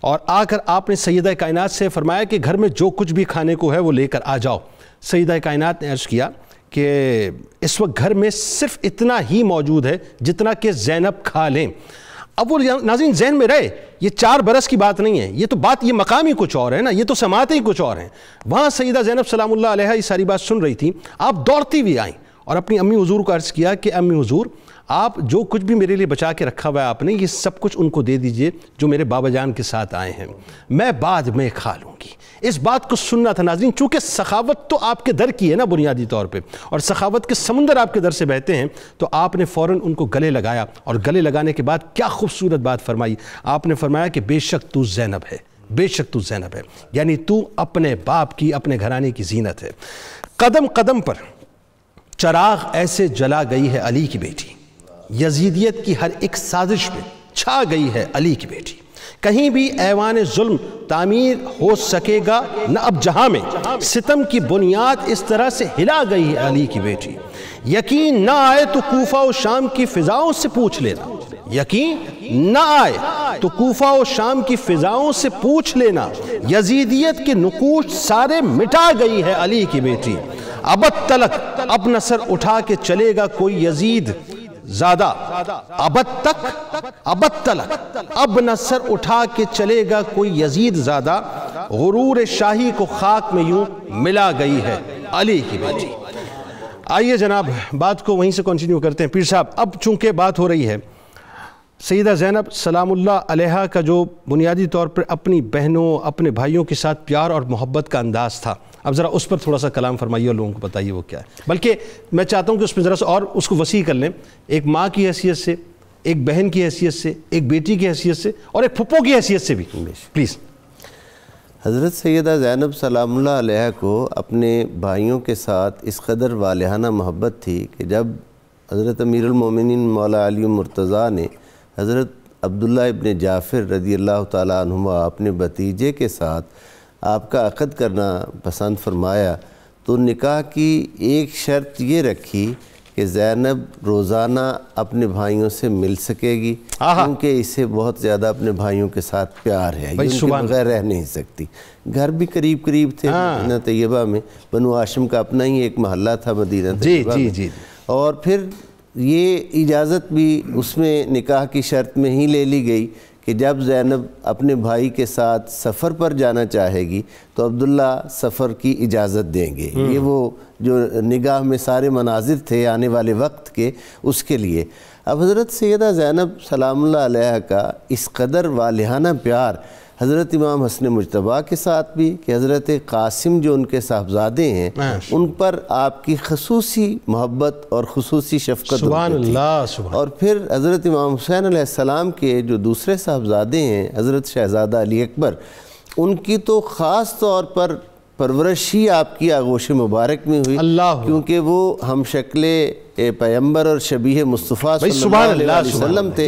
اور آ کر آپ نے سیدہ کائنات سے فرمایا کہ گھر میں جو کچھ بھی کھانے کو ہے وہ لے کر آ جاؤ۔ سیدہ کائنات نے عرض کیا کہ اس وقت گھر میں صرف اتنا ہی موجود ہے جتنا کہ زینب کھا لیں۔ اب وہ ناظرین ذہن میں رہے یہ 4 برس کی بات نہیں ہے، یہ تو بات یہ مقام ہی کچھ اور ہے نا، یہ تو سماعتیں ہی کچھ اور ہیں۔ وہاں سیدہ زینب سلام اللہ علیہا یہ ساری بات سن رہی تھی، آپ دوڑتی ہوئی آئیں اور اپنی امی حضور کو عرض کیا کہ امی حضور آپ جو کچھ بھی میرے لیے بچا کے رکھا ہوا ہے آپ نے، یہ سب کچھ ان کو دے دیجئے جو میرے بابا جان کے ساتھ آئے ہیں، میں بعد میں کھا لوں گی۔ اس بات کو سننا تھا ناظرین، چونکہ سخاوت تو آپ کے در کی ہے نا بنیادی طور پہ، اور سخاوت کے سمندر آپ کے در سے بہتے ہیں، تو آپ نے فوراً ان کو گلے لگایا، اور گلے لگانے کے بعد کیا خوبصورت بات فرمائی، آپ نے فرمایا کہ بے شک تو زینب ہے، بے شک تو زینب ہے، یعنی تو اپنے باپ کی اپنے گھرانے کی زینت ہے۔ قدم قدم پر چراغ ایسے جلا گئی ہے علی کی بیٹی، یزیدیت کی ہر ایک سازش میں چھا گئی ہے علی کی بیٹی، کہیں بھی ایوان ظلم تعمیر ہو سکے گا نہ اب جہاں میں، ستم کی بنیاد اس طرح سے ہلا گئی ہے علی کی بیٹی، یقین نہ آئے تو کوفہ و شام کی فضاؤں سے پوچھ لینا، یقین نہ آئے تو کوفہ و شام کی فضاؤں سے پوچھ لینا، یزیدیت کے نقوش سارے مٹا گئی ہے علی کی بیٹی، ابد تلک اب نہ سر اٹھا کے چلے گا کوئی یزید زادہ، ابد تلک اب نہ سر اٹھا کے چلے گا کوئی یزید زادہ، غرور شاہی کو خاک میں یوں ملا گئی ہے علی کی بیٹی۔ آئیے جناب بات کو وہیں سے کنٹینیو کرتے ہیں۔ پیر صاحب اب چونکہ بات ہو رہی ہے سیدہ زینب سلام اللہ علیہا کا جو بنیادی طور پر اپنی بہنوں اپنے بھائیوں کے ساتھ پیار اور محبت کا انداز تھا، اب ذرا اس پر تھوڑا سا کلام فرمائیے اور لوگوں کو بتائیے وہ کیا ہے، بلکہ میں چاہتا ہوں کہ اس میں ذرا سا اور اس کو وسیع کر لیں، ایک ماں کی حیثیت سے، ایک بہن کی حیثیت سے، ایک بیٹی کی حیثیت سے، اور ایک پھپھو کی حیثیت سے بھی پلیز۔ حضرت سیدہ زینب سلام اللہ علیہ کو اپنے بھائیوں کے ساتھ اس قدر والہانہ محبت تھی کہ جب حضرت امیر المومنین مولا علی مرتضیٰ نے حضرت عبداللہ ابن جعفر رضی اللہ تعالیٰ عنہما اپنے بھتیجے کے ساتھ آپ کا عقد کرنا پسند فرمایا، تو نکاح کی ایک شرط یہ رکھی کہ زینب روزانہ اپنے بھائیوں سے مل سکے گی، کیونکہ اسے بہت زیادہ اپنے بھائیوں کے ساتھ پیار ہے، ان کے بغیر رہ نہیں سکتی۔ گھر بھی قریب قریب تھے، مدینہ طیبہ میں بنو ہاشم کا اپنا ہی ایک محلہ تھا مدینہ طیبہ میں، اور پھر یہ اجازت بھی اس میں نکاح کی شرط میں ہی لے لی گئی کہ جب زینب اپنے بھائی کے ساتھ سفر پر جانا چاہے گی تو عبداللہ سفر کی اجازت دیں گے۔ یہ وہ جو نگاہ میں سارے مناظر تھے آنے والے وقت کے، اس کے لیے اب حضرت سیدہ زینب سلام اللہ علیہ کا اس قدر والہانہ پیار حضرت امام حسن مجتبیٰ کے ساتھ بھی کہ حضرت قاسم جو ان کے صاحبزادے ہیں ان پر آپ کی خصوصی محبت اور خصوصی شفقت سبحان اللہ، اور پھر حضرت امام حسین علیہ السلام کے جو دوسرے صاحبزادے ہیں حضرت شہزادہ علی اکبر، ان کی تو خاص طور پر پرورش ہی آپ کی آغوش مبارک میں ہوئی، کیونکہ وہ ہم شکل پیغمبر اور شبیہ مصطفیٰ صلی اللہ علیہ وسلم تھے،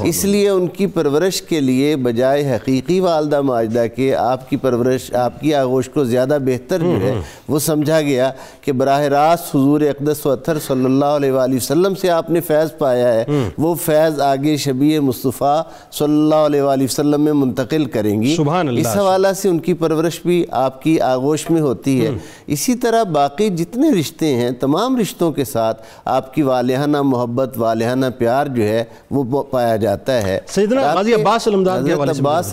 اس لیے ان کی پرورش کے لیے بجائے حقیقی والدہ ماجدہ کے آپ کی پرورش، آپ کی آغوش کو زیادہ بہتر جو ہے وہ سمجھا گیا کہ براہ راست حضور اقدس و اطہر صلی اللہ علیہ وآلہ وسلم سے آپ نے فیض پایا ہے، وہ فیض آگے شبیہ مصطفیٰ صلی اللہ علیہ وآلہ وسلم میں منتقل کریں گی۔ اس حوالہ سے ان کی پرورش بھی آپ کی آغوش میں ہوتی ہے۔ اسی طرح باقی جتنے رشتے ہیں تمام رشتوں کے ساتھ آپ کی والہانہ محبت، والہانہ پیار جو ہے وہ پایا جاتا ہے۔ سیدنا غازی عباس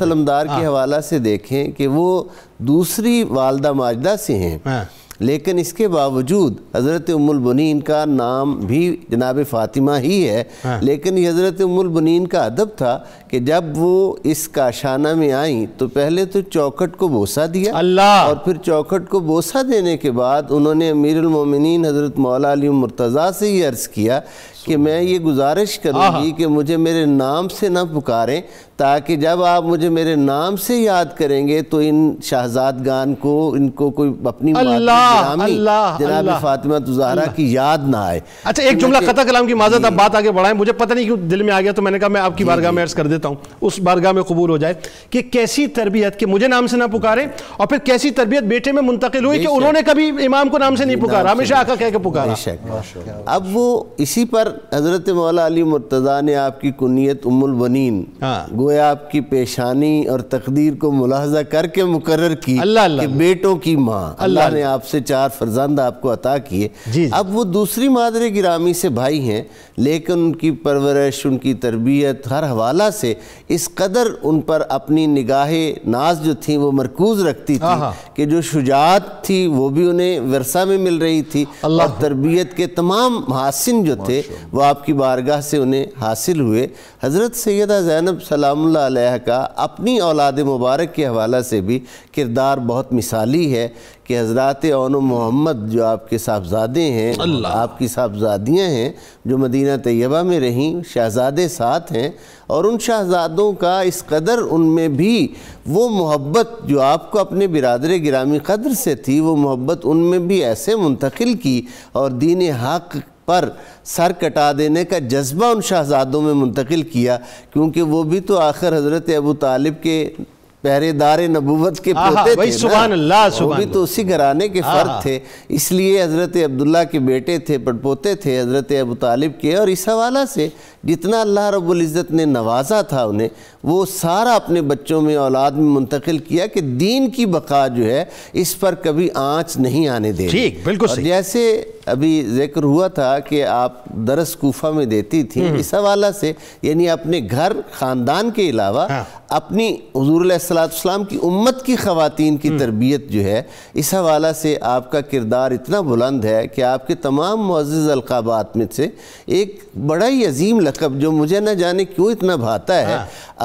علمدار کے حوالہ سے دیکھیں کہ وہ دوسری والدہ ماجدہ سے ہیں، لیکن اس کے باوجود حضرت ام البنین کا نام بھی جناب فاطمہ ہی ہے، لیکن یہ حضرت ام البنین کا ادب تھا کہ جب وہ اس کاشانہ میں آئیں تو پہلے تو چوکھٹ کو بوسہ دیا، اور پھر چوکھٹ کو بوسہ دینے کے بعد انہوں نے امیر المومنین حضرت مولا علی مرتضیٰ سے یہ عرض کیا کہ میں یہ گزارش کروں گی کہ مجھے میرے نام سے نہ پکاریں، تاکہ جب آپ مجھے میرے نام سے یاد کریں گے تو ان شہزادگان کو، ان کو کوئی اپنی جناب فاطمہ الزہرا کی یاد نہ آئے۔ اچھا ایک جملہ قطع کلام کی معذرت، اب بات آگے بڑھائیں، مجھے پتہ نہیں کیوں دل میں آ گیا تو میں نے کہا میں آپ کی بارگاہ میں عرض کر دیتا ہوں، اس بارگاہ میں قبول ہو جائے کہ کیسی تربیت کہ مجھے نام سے نہ پکاریں، اور پھر کیسی تربیت بیٹے میں منتقل ہوئی کہ انہوں نے کبھی امام کو نام سے نہیں پکارا، ہمیشہ آقا کہہ کے پکارا۔ اب وہ اسی پر حضرت مولا علی مرتضیٰ نے آپ کی کنیت ام البنین گویا آپ کی پیشانی اور تقدیر کو ملاحظہ کر کے مقرر کی کہ بیٹوں کی ماں، اللہ نے آپ سے 4 فرزند آپ کو عطا کیے۔ اب وہ دوسری مادر گرامی سے بھائی ہیں، لیکن ان کی پرورش، ان کی تربیت ہر حوالہ سے اس قدر ان پر اپنی نگاہ ناز جو تھی وہ مرکوز رکھتی تھی کہ جو شجاعت تھی وہ بھی انہیں ورثہ میں مل رہی تھی، اور تربیت کے تمام محاسن جو تھے وہ آپ کی بارگاہ سے انہیں حاصل ہوئے۔ حضرت سیدہ زینب سلام اللہ علیہ کا اپنی اولاد مبارک کے حوالہ سے بھی کردار بہت مثالی ہے کہ حضرات اون و محمد جو آپ کے صاحبزادے ہیں، آپ کی صاحبزادیاں ہیں جو مدینہ طیبہ میں رہیں، شہزادے ساتھ ہیں، اور ان شہزادوں کا اس قدر ان میں بھی وہ محبت جو آپ کو اپنے برادر گرامی قدر سے تھی، وہ محبت ان میں بھی ایسے منتقل کی اور دین حق پر سر کٹا دینے کا جذبہ ان شہزادوں میں منتقل کیا، کیونکہ وہ بھی تو آخر حضرت ابو طالب کے پہرے دار نبوت کے پوتے تھے، سبحان اللہ، وہ بھی تو اسی گھرانے کے فرد تھے، اس لیے حضرت عبداللہ کے بیٹے تھے، پڑپوتے تھے حضرت ابو طالب کے، اور اس حوالہ سے جتنا اللہ رب العزت نے نوازا تھا انہیں، وہ سارا اپنے بچوں میں، اولاد میں منتقل کیا کہ دین کی بقا جو ہے اس پر کبھی آنچ نہیں آنے دے۔ ٹھیک، بالکل صحیح۔ جیسے ابھی ذکر ہوا تھا کہ آپ درس کوفہ میں دیتی تھیں، اس حوالہ سے یعنی اپنے گھر خاندان کے علاوہ اپنی حضور علیہ السلام کی امت کی خواتین کی تربیت جو ہے، اس حوالہ سے آپ کا کردار اتنا بلند ہے کہ آپ کے تمام معزز القابات میں سے ایک بڑا ہی عظیم لقب جو مجھے نہ جانے کیوں اتنا بھاتا ہے،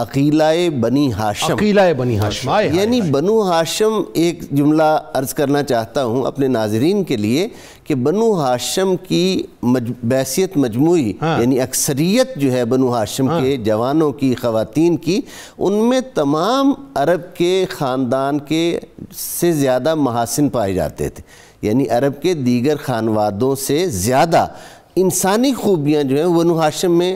عقیلہ بنی ہاشم۔ عقیلہ بنی ہاشم، یعنی بنو ہاشم، ایک جملہ عرض کرنا چاہتا ہوں اپنے ناظرین کے لیے کہ بنو ہاشم کی بحیثیت مجموعی، یعنی اکثریت جو ہے بنو ہاشم کے جوانوں کی، خواتین کی، ان میں تمام عرب کے خاندان کے سے زیادہ محاسن پائے جاتے تھے، یعنی عرب کے دیگر خانوادوں سے زیادہ انسانی خوبیاں جو ہیں بنو ہاشم میں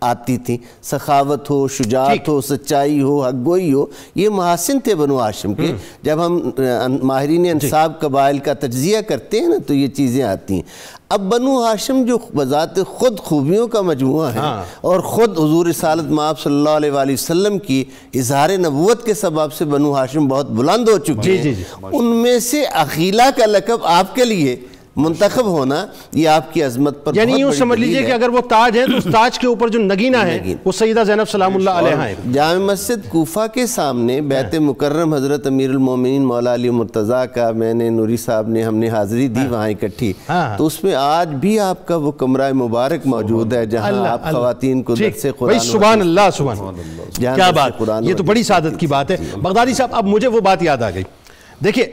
آتی تھیں، سخاوت ہو، شجاعت ہو، سچائی ہو، حق گوئی ہو، یہ محاسن تھے بنو ہاشم کے۔ جب ہم ماہرین انساب قبائل کا تجزیہ کرتے ہیں نا تو یہ چیزیں آتی ہیں۔ اب بنو ہاشم جو بذات خود خوبیوں کا مجموعہ ہے اور خود حضور رسالت مآب صلی اللہ علیہ وآلہ وسلم کی اظہار نبوت کے سبب سے بنو ہاشم بہت بلند ہو چکے ہیں، ان میں سے عقیلہ کا لقب آپ کے لیے منتخب ہونا یہ آپ کی عظمت پر یعنی یوں سمجھ لیجئے کہ اگر وہ تاج ہے تو اس تاج کے اوپر جو نگینہ ہے وہ سیدہ زینب سلام اللہ علیہا ہے۔ جامع مسجد کوفہ کے سامنے بیت مکرم حضرت امیر المومنین مولا علی مرتضیٰ کا میں نے، نوری صاحب نے، ہم نے حاضری دی وہاں اکٹھی، تو اس میں آج بھی آپ کا وہ کمرہ مبارک موجود ہے جہاں آپ خواتین کو درس قرآن، سبحان اللہ، سبحان اللہ، کیا بات، یہ تو بڑی سعادت کی بات ہے۔ بغدادی صاحب اب مجھے وہ بات یاد آ گئی، دیکھیں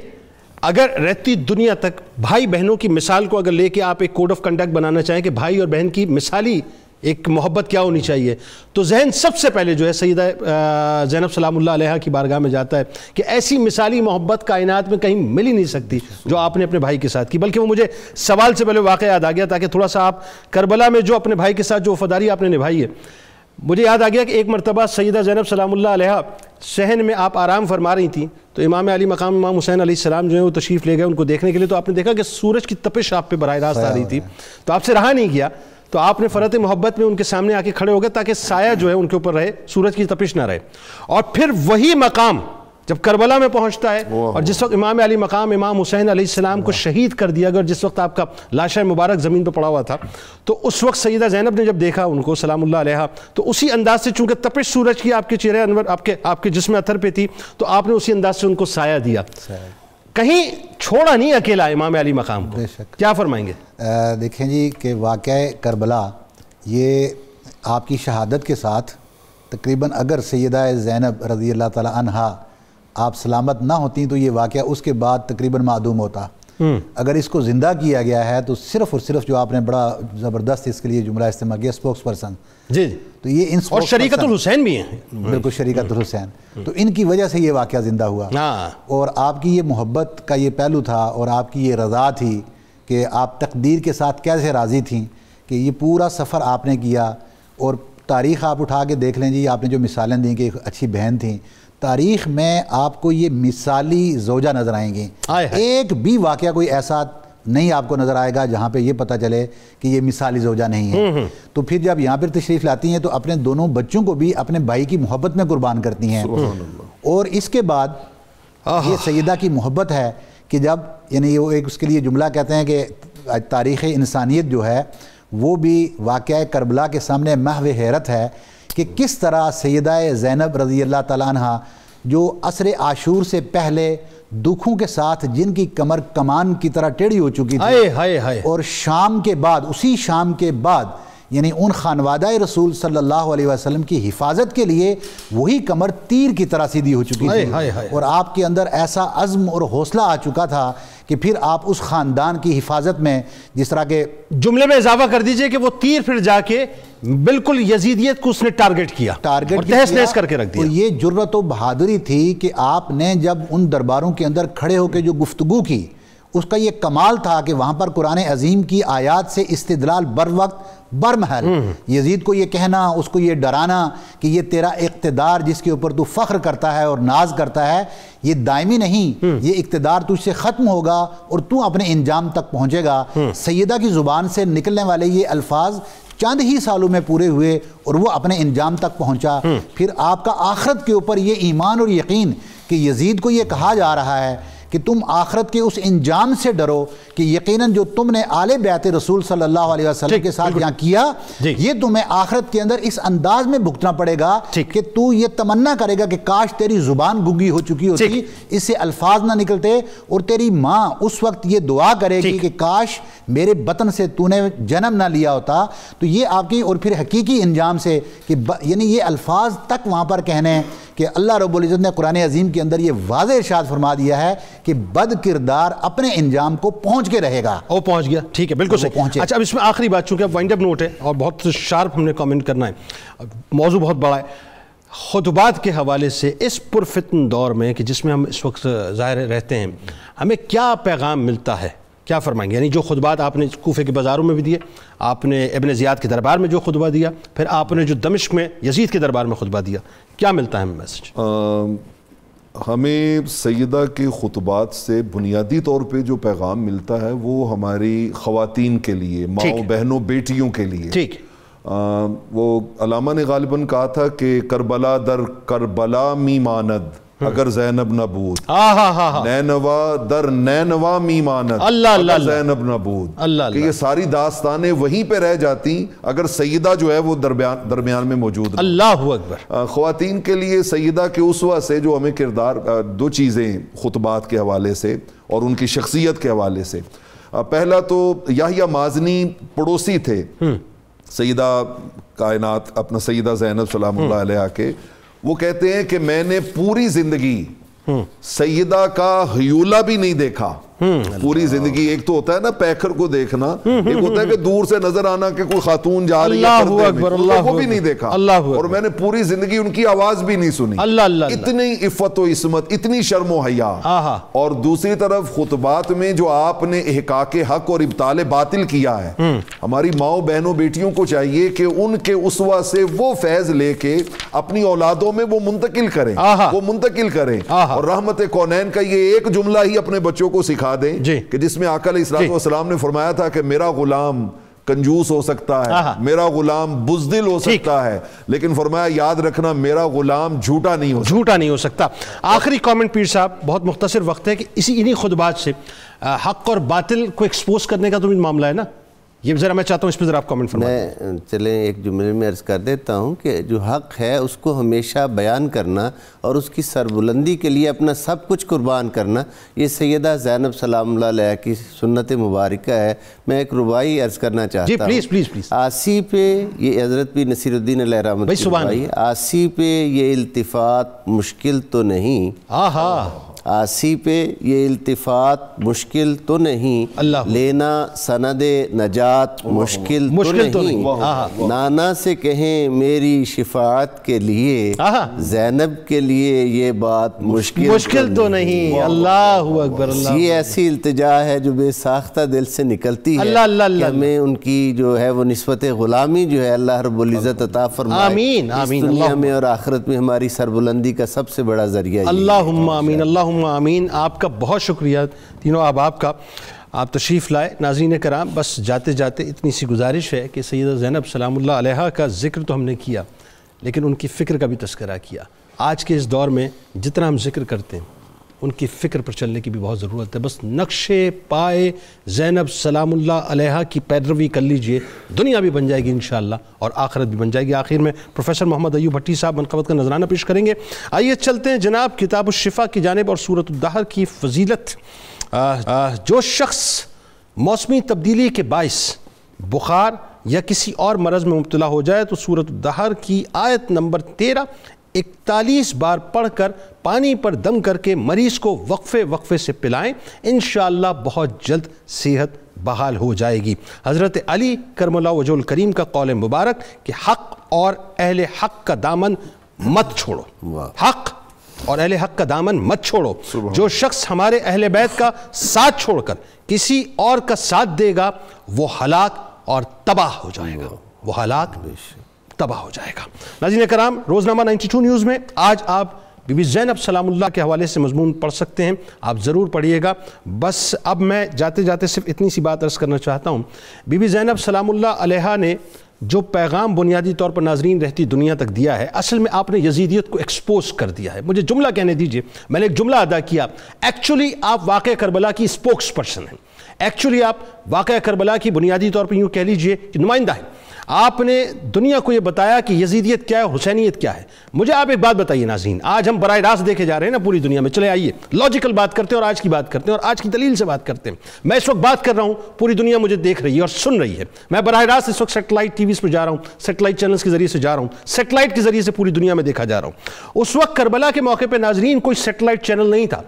اگر رہتی دنیا تک بھائی بہنوں کی مثال کو اگر لے کے آپ ایک کوڈ آف کنڈکٹ بنانا چاہیں کہ بھائی اور بہن کی مثالی ایک محبت کیا ہونی چاہیے، تو ذہن سب سے پہلے جو ہے سیدہ زینب سلام اللہ علیہا کی بارگاہ میں جاتا ہے کہ ایسی مثالی محبت کائنات میں کہیں مل ہی نہیں سکتی جو آپ نے اپنے بھائی کے ساتھ کی۔ بلکہ وہ مجھے سوال سے پہلے واقعہ یاد آ گیا تاکہ تھوڑا سا آپ کربلا میں جو اپنے بھائی کے ساتھ جو وفاداری آپ نے نبھائی ہے، مجھے یاد آ گیا کہ ایک مرتبہ سیدہ زینب سلام اللہ علیہا صحن میں آپ آرام فرما رہی تھیں، تو امام علی مقام امام حسین علیہ السلام جو ہیں وہ تشریف لے گئے ان کو دیکھنے کے لیے، تو آپ نے دیکھا کہ سورج کی تپش آپ پہ براہ راست آ رہی تھی، تو آپ سے رہا نہیں گیا، تو آپ نے فرط محبت میں ان کے سامنے آ کے کھڑے ہو گئے تاکہ سایہ جو ہے ان کے اوپر رہے، سورج کی تپش نہ رہے۔ اور پھر وہی مقام جب کربلا میں پہنچتا ہے اور جس وقت امام علی مقام امام حسین علیہ السلام کو شہید کر دیا گیا، جس وقت آپ کا لاشہ مبارک زمین پہ پڑا ہوا تھا، تو اس وقت سیدہ زینب نے جب دیکھا ان کو سلام اللہ علیہا، تو اسی انداز سے چونکہ تپش سورج کی آپ کے چہرے انور آپ کے جسم اثر پہ تھی، تو آپ نے اسی انداز سے ان کو سایہ دیا، کہیں چھوڑا نہیں اکیلا امام علی مقام کو۔ کیا فرمائیں گے؟ دیکھیں جی کہ واقعہ کربلا یہ آپ کی شہادت کے ساتھ تقریباً اگر سیدہ زینب رضی اللہ تعالی عنہا آپ سلامت نہ ہوتی تو یہ واقعہ اس کے بعد تقریباً معدوم ہوتا، اگر اس کو زندہ کیا گیا ہے تو صرف اور صرف جو آپ نے بڑا زبردست اس کے لیے جملہ استعمال کیا اسپوکس پرسن، جی تو یہ ان اور شریکت الحسین بھی ہیں، بالکل شریکت الحسین، تو ان کی وجہ سے یہ واقعہ زندہ ہوا، اور آپ کی یہ محبت کا یہ پہلو تھا اور آپ کی یہ رضا تھی کہ آپ تقدیر کے ساتھ کیسے راضی تھیں کہ یہ پورا سفر آپ نے کیا. اور تاریخ آپ اٹھا کے دیکھ لیں جی، آپ نے جو مثالیں دیں کہ ایک اچھی بہن تھیں، تاریخ میں آپ کو یہ مثالی زوجہ نظر آئیں گی، ایک بھی واقعہ کوئی ایسا نہیں آپ کو نظر آئے گا جہاں پہ یہ پتہ چلے کہ یہ مثالی زوجہ نہیں ہے. تو پھر جب یہاں پر تشریف لاتی ہیں تو اپنے دونوں بچوں کو بھی اپنے بھائی کی محبت میں قربان کرتی ہیں. اور اس کے بعد یہ سیدہ کی محبت ہے کہ جب یعنی وہ ایک اس کے لیے جملہ کہتے ہیں کہ تاریخ انسانیت جو ہے وہ بھی واقعہ کربلا کے سامنے محو حیرت ہے کہ کس طرح سیدہ زینب رضی اللہ تعالیٰ عنہ جو عصر عاشور سے پہلے دکھوں کے ساتھ جن کی کمر کمان کی طرح ٹیڑھی ہو چکی تھی، اور شام کے بعد، اسی شام کے بعد یعنی ان خانوادہ رسول صلی اللہ علیہ وسلم کی حفاظت کے لیے وہی کمر تیر کی طرح سیدھی ہو چکی تھی، اور آپ کے اندر ایسا عزم اور حوصلہ آ چکا تھا کہ پھر آپ اس خاندان کی حفاظت میں جس طرح کے جملے میں اضافہ کر دیجئے کہ وہ تیر پھر جا کے بالکل یزیدیت کو اس نے ٹارگٹ کیا اور تہس نہس کر کے رکھ دیا. اور یہ جرأت و بہادری تھی کہ آپ نے جب ان درباروں کے اندر کھڑے ہو کے جو گفتگو کی، اس کا یہ کمال تھا کہ وہاں پر قرآن عظیم کی آیات سے استدلال بر وقت برمحل، یزید کو یہ کہنا، اس کو یہ ڈرانا کہ یہ تیرا اقتدار جس کے اوپر تو فخر کرتا ہے اور ناز کرتا ہے یہ دائمی نہیں، یہ اقتدار تجھ سے ختم ہوگا اور تو اپنے انجام تک پہنچے گا. سیدہ کی زبان سے نکلنے والے یہ الفاظ چند ہی سالوں میں پورے ہوئے اور وہ اپنے انجام تک پہنچا. پھر آپ کا آخرت کے اوپر یہ ایمان اور یقین کہ یزید کو یہ کہا جا رہا ہے کہ تم آخرت کے اس انجام سے ڈرو کہ یقیناً جو تم نے آل بیت رسول صلی اللہ علیہ وسلم کے ساتھ یہاں کیا یہ تمہیں آخرت کے اندر اس انداز میں بھگتنا پڑے گا کہ تو یہ تمنا کرے گا کہ کاش تیری زبان گنگی ہو چکی ہوتی، اس سے الفاظ نہ نکلتے، اور تیری ماں اس وقت یہ دعا کرے گی کہ کاش میرے بطن سے تو نے جنم نہ لیا ہوتا. تو یہ آپ کی اور پھر حقیقی انجام سے کہ یعنی یہ الفاظ تک وہاں پر کہنے کہ اللہ رب العزت نے قرآن عظیم کے اندر یہ واضح ارشاد فرما دیا ہے کہ بد کردار اپنے انجام کو پہنچ کے رہے گا. وہ پہنچ گیا، ٹھیک ہے، بالکل صحیح. اچھا اب اس میں آخری بات، چونکہ اب وائنڈ اپ نوٹ ہے اور بہت شارپ ہم نے کامنٹ کرنا ہے، موضوع بہت بڑا ہے. خطبات کے حوالے سے اس پرفتن دور میں کہ جس میں ہم اس وقت ظاہر رہتے ہیں، ہمیں کیا پیغام ملتا ہے، کیا فرمائیں گے؟ یعنی جو خطبات آپ نے کوفے کے بازاروں میں بھی دیے، آپ نے ابن زیاد کے دربار میں جو خطبہ دیا، پھر آپ نے جو دمشق میں یزید کے دربار میں خطبہ دیا، کیا ملتا ہے ہمیں میسج؟ ہمیں سیدہ کے خطبات سے بنیادی طور پہ جو پیغام ملتا ہے وہ ہماری خواتین کے لیے، ماؤں بہنوں بیٹیوں کے لیے. ٹھیک، وہ علامہ نے غالباً کہا تھا کہ کربلا در کربلا می ماند اگر زینب نہ بود، نینوا در نینوا می ماند اگر زینب نہ بود، کہ یہ ساری داستانیں وہیں پہ رہ جاتی اگر سیدہ جو ہے وہ درمیان میں موجود رہی. اللہ اکبر. خواتین کے لیے سیدہ کے اسوہ سے جو ہمیں کردار، دو چیزیں خطبات کے حوالے سے اور ان کی شخصیت کے حوالے سے. پہلا تو یحییٰ مازنی پڑوسی تھے سیدہ کائنات اپنا سیدہ زینب سلام اللہ علیہ کے. وہ کہتے ہیں کہ میں نے پوری زندگی سیدہ کا ہیولہ بھی نہیں دیکھا. پوری زندگی، ایک تو ہوتا ہے نا پیکر کو دیکھنا، ایک ہوتا ہے کہ دور سے نظر آنا کہ کوئی خاتون جا رہی ہے وہ بھی نہیں دیکھا، اور میں نے پوری زندگی ان کی آواز بھی نہیں سنی. اتنی عفت و عصمت، اتنی شرم و حیا. اور دوسری طرف خطبات میں جو آپ نے احقاق حق اور ابطال باطل کیا ہے، ہماری ماؤں بہنوں بیٹیوں کو چاہیے کہ ان کے اسوہ سے وہ فیض لے کے اپنی اولادوں میں وہ منتقل کریں. اور رحمت کونین کا یہ ایک جملہ ہی اپنے بچوں کو سکھا دیں کہ جس میں آقا علیہ السلام نے فرمایا تھا کہ میرا غلام کنجوس ہو سکتا ہے، میرا غلام بزدل ہو سکتا ہے، لیکن فرمایا یاد رکھنا میرا غلام جھوٹا نہیں ہو سکتا. آخری کامنٹ پیر صاحب، بہت مختصر وقت ہے، کہ انہی خطبات سے حق اور باطل کو ایکسپوز کرنے کا تو بھی معاملہ ہے نا، یہ ذرا میں چاہتا ہوں اس پہ ذرا آپ کامنٹ فرمائیں. میں چلیں ایک جملے میں عرض کر دیتا ہوں کہ جو حق ہے اس کو ہمیشہ بیان کرنا اور اس کی سربلندی کے لیے اپنا سب کچھ قربان کرنا، یہ سیدہ زینب سلام اللہ علیہ کی سنت مبارکہ ہے. میں ایک ربائی عرض کرنا چاہتا ہوں. پلیز. آسی پہ یہ حضرت بھی نصیر الدین علیہ رحمت کی ربائی، آسی پہ یہ التفات مشکل تو نہیں، آسی پہ یہ التفات مشکل تو نہیں، اللہ لینا سند نجات مشکل تو نہیں، نانا سے کہیں میری شفاعت کے لیے، زینب کے لیے یہ بات مشکل تو نہیں۔ اللہ اکبر، اللہ، یہ ایسی التجا ہے جو بے ساختہ دل سے نکلتی ہے کہ ہمیں ان کی جو ہے وہ نسبت غلامی جو ہے اللہ رب العزت عطا فرمائے، آمین آمین، اس دنیا میں اور آخرت میں ہماری سربلندی کا سب سے بڑا ذریعہ ہے۔ اللہم آمین، اللہم آمین۔ آپ کا بہت شکریہ تینوں احباب کا، آپ تشریف لائے۔ ناظرین کرام، بس جاتے جاتے اتنی سی گزارش ہے کہ سیدہ زینب سلام اللہ علیہا کا ذکر تو ہم نے کیا، لیکن ان کی فکر کا بھی تذکرہ کیا۔ آج کے اس دور میں جتنا ہم ذکر کرتے ہیں ان کی فکر پر چلنے کی بھی بہت ضرورت ہے۔ بس نقش پائے زینب سلام اللہ علیہا کی پیروی کر لیجئے، دنیا بھی بن جائے گی انشاءاللہ اور آخرت بھی بن جائے گی۔ آخر میں پروفیسر محمد ایوب بھٹی صاحب منقبت کا نذرانہ پیش کریں گے۔ آئیے چلتے ہیں جناب کتاب الشفا کی جانب اور سورۃ الدہر کی فضیلت۔ جو شخص موسمی تبدیلی کے باعث بخار یا کسی اور مرض میں مبتلا ہو جائے تو سورۃ الدہر کی آیت نمبر 13 41 بار پڑھ کر پانی پر دم کر کے مریض کو وقفے وقفے سے پلائیں، انشاءاللہ بہت جلد صحت بحال ہو جائے گی۔ حضرت علی کرم اللہ وجہ الکریم کا قول مبارک کہ حق اور اہل حق کا دامن مت چھوڑو، حق اور اہل حق کا دامن مت چھوڑو۔ جو شخص ہمارے اہل بیت کا ساتھ چھوڑ کر کسی اور کا ساتھ دے گا وہ ہلاک اور تباہ ہو جائے گا، وہ ہلاک تباہ ہو جائے گا۔ ناظرین کرام، روزنامہ 92 نیوز میں آج آپ بی بی زینب سلام اللہ کے حوالے سے مضمون پڑھ سکتے ہیں، آپ ضرور پڑھیے گا۔ بس اب میں جاتے جاتے صرف اتنی سی بات عرض کرنا چاہتا ہوں، بی بی زینب سلام اللہ علیہا نے جو پیغام بنیادی طور پر ناظرین رہتی دنیا تک دیا ہے، اصل میں آپ نے یزیدیت کو ایکسپوز کر دیا ہے۔ مجھے جملہ کہنے دیجئے، میں نے ایک جملہ ادا کیا، ایکچولی آپ واقعہ کربلا کی سپوکس پرسن ہیں، ایکچولی آپ واقعہ کربلا کی بنیادی طور پر یوں کہہ لیجئے کہ نمائندہ ہیں۔ آپ نے دنیا کو یہ بتایا کہ یزیدیت کیا ہے، حسینیت کیا ہے۔ مجھے آپ ایک بات بتائیے ناظرین، آج ہم براہ راست دیکھے جا رہے ہیں نا پوری دنیا میں، چلے آئیے لاجیکل بات کرتے ہیں اور آج کی بات کرتے ہیں اور آج کی دلیل سے بات کرتے ہیں۔ میں اس وقت بات کر رہا ہوں، پوری دنیا مجھے دیکھ رہی ہے اور سن رہی ہے، میں براہ راست اس وقت سیٹلائٹ ٹی ویز پہ جا رہا ہوں، سیٹلائٹ چینلز کے ذریعے سے جا رہا ہوں، سیٹلائٹ کے ذریعے سے پوری دنیا میں دیکھا جا رہا ہوں۔ اس وقت کربلا کے موقع پہ ناظرین کوئی سیٹلائٹ چینل نہیں تھا،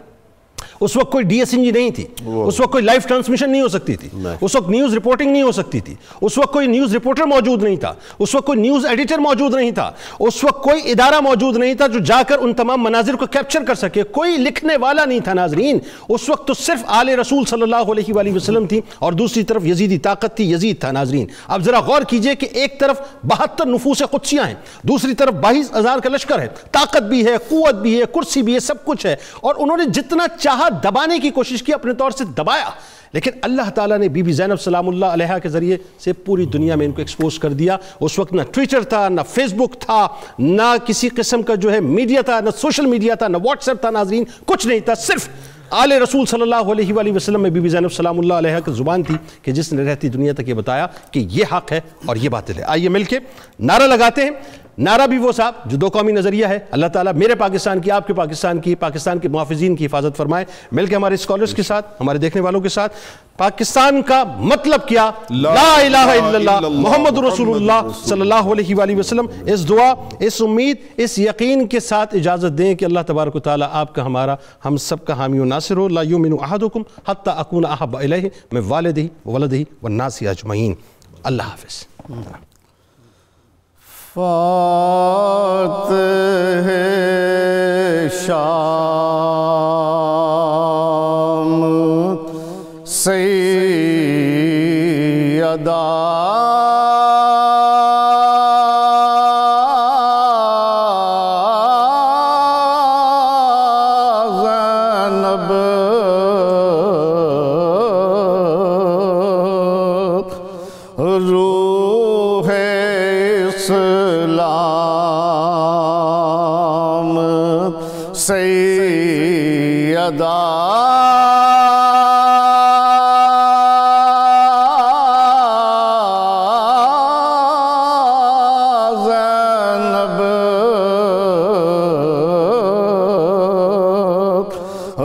اس وقت کوئی ڈی ایس این جی نہیں تھی، اس وقت کوئی لائیو ٹرانسمیشن نہیں ہو سکتی تھی، اس وقت نیوز رپورٹنگ نہیں ہو سکتی تھی، اس وقت کوئی نیوز رپورٹر موجود نہیں تھا، اس وقت کوئی نیوز ایڈیٹر موجود نہیں تھا، اس وقت کوئی ادارہ موجود نہیں تھا جو جا کر ان تمام مناظر کو کیپچر کر سکے، کوئی لکھنے والا نہیں تھا ناظرین۔ اس وقت تو صرف آل رسول صلی اللہ علیہ وآلہ وسلم تھی اور دوسری طرف یزیدی طاقت تھی، یزید تھا ناظرین۔ اب ذرا غور کیجئے کہ ایک طرف 72 نفوس قدسیاں ہیں، دوسری طرف 22,000 کا لشکر ہے، طاقت بھی ہے، قوت بھی ہے، کرسی بھی ہے، سب کچھ ہے، اور انہوں نے جتنا چاہا دبانے کی کوشش کی، اپنے طور سے دبایا، لیکن اللہ تعالیٰ نے بی بی زینب سلام اللہ علیہا کے ذریعے سے پوری دنیا میں ان کو ایکسپوز کر دیا۔ اس وقت نہ ٹویٹر تھا، نہ فیس بک تھا، نہ کسی قسم کا جو ہے میڈیا تھا، نہ سوشل میڈیا تھا، نہ واٹس ایپ تھا ناظرین، کچھ نہیں تھا، صرف آل رسول صلی اللہ علیہ وآلہ وسلم میں بی بی زینب سلام اللہ علیہا کی زبان تھی کہ جس نے رہتی دنیا تک یہ بتایا کہ یہ حق ہے اور یہ باطل ہے۔ آئیے مل کے نعرہ لگاتے ہیں، نعرہ بھی وہ صاحب جو دو قومی نظریہ ہے۔ اللہ تعالیٰ میرے پاکستان کی، آپ کے پاکستان کے محافظین کی حفاظت فرمائے۔ مل کے ہمارے اسکالرز کے ساتھ، ہمارے دیکھنے والوں کے ساتھ، پاکستان کا مطلب کیا؟ لا الہ الا اللہ محمد رسول اللہ صلی اللہ علیہ وآلہ وسلم۔ اس دعا، اس امید، اس یقین کے ساتھ اجازت دیں کہ اللہ تبارک و تعالیٰ آپ کا، ہمارا، ہم سب کا حامی و ناصر ہو۔ لا یؤمن احدکم حتی اکون احب الیہ من والدہ وولدہ والناس اجمعین۔ اللہ حافظ۔ فاتح شام سیدہ زینب روح اسلام سیدہ زینب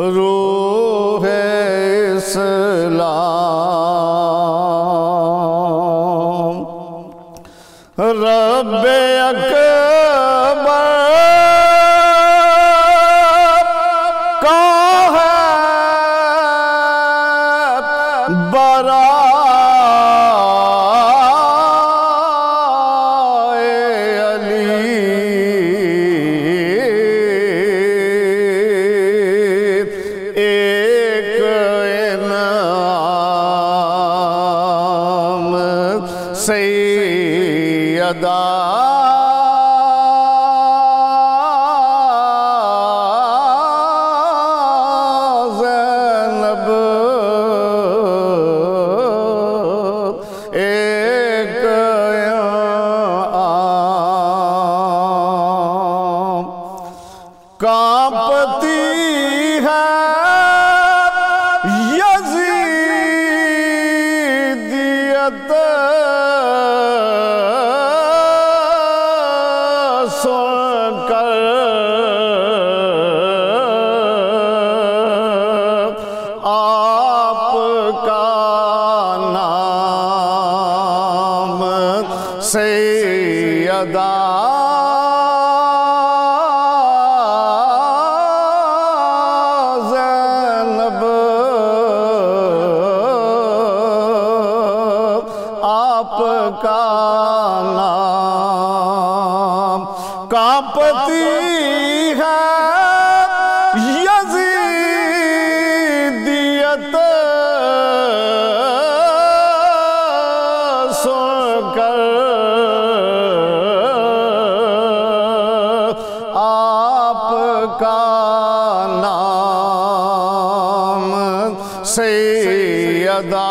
روح اسلام رب اکبر کا کانپتی ہے یزیدیت سن کر آپ کا نام سیدہ کا نام کانپتی ہے یزیدیت سن کر آپ کا نام سیدہ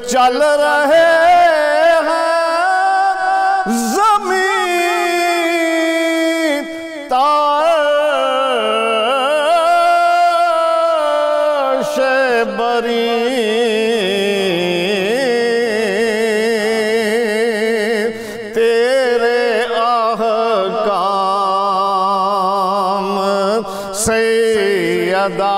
چل رہے ہیں زمین تارش بری تیرے احکام سیدہ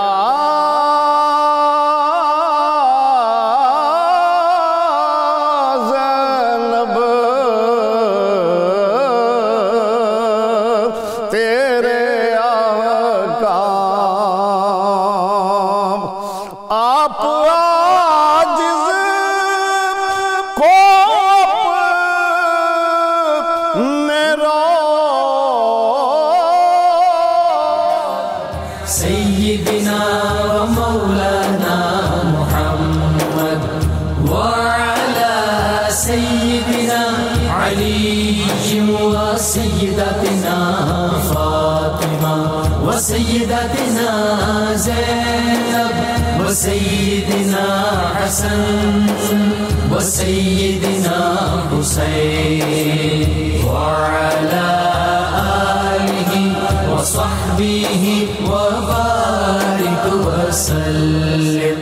آپ عاجز کو اپنے سیدنا و مولانا محمد وعلى سيدنا علي وسيدتنا فاطمة وسيدتنا زينب وسيدنا حسن وسيدنا حسين وعلى آله وصحبه وبارك وسلم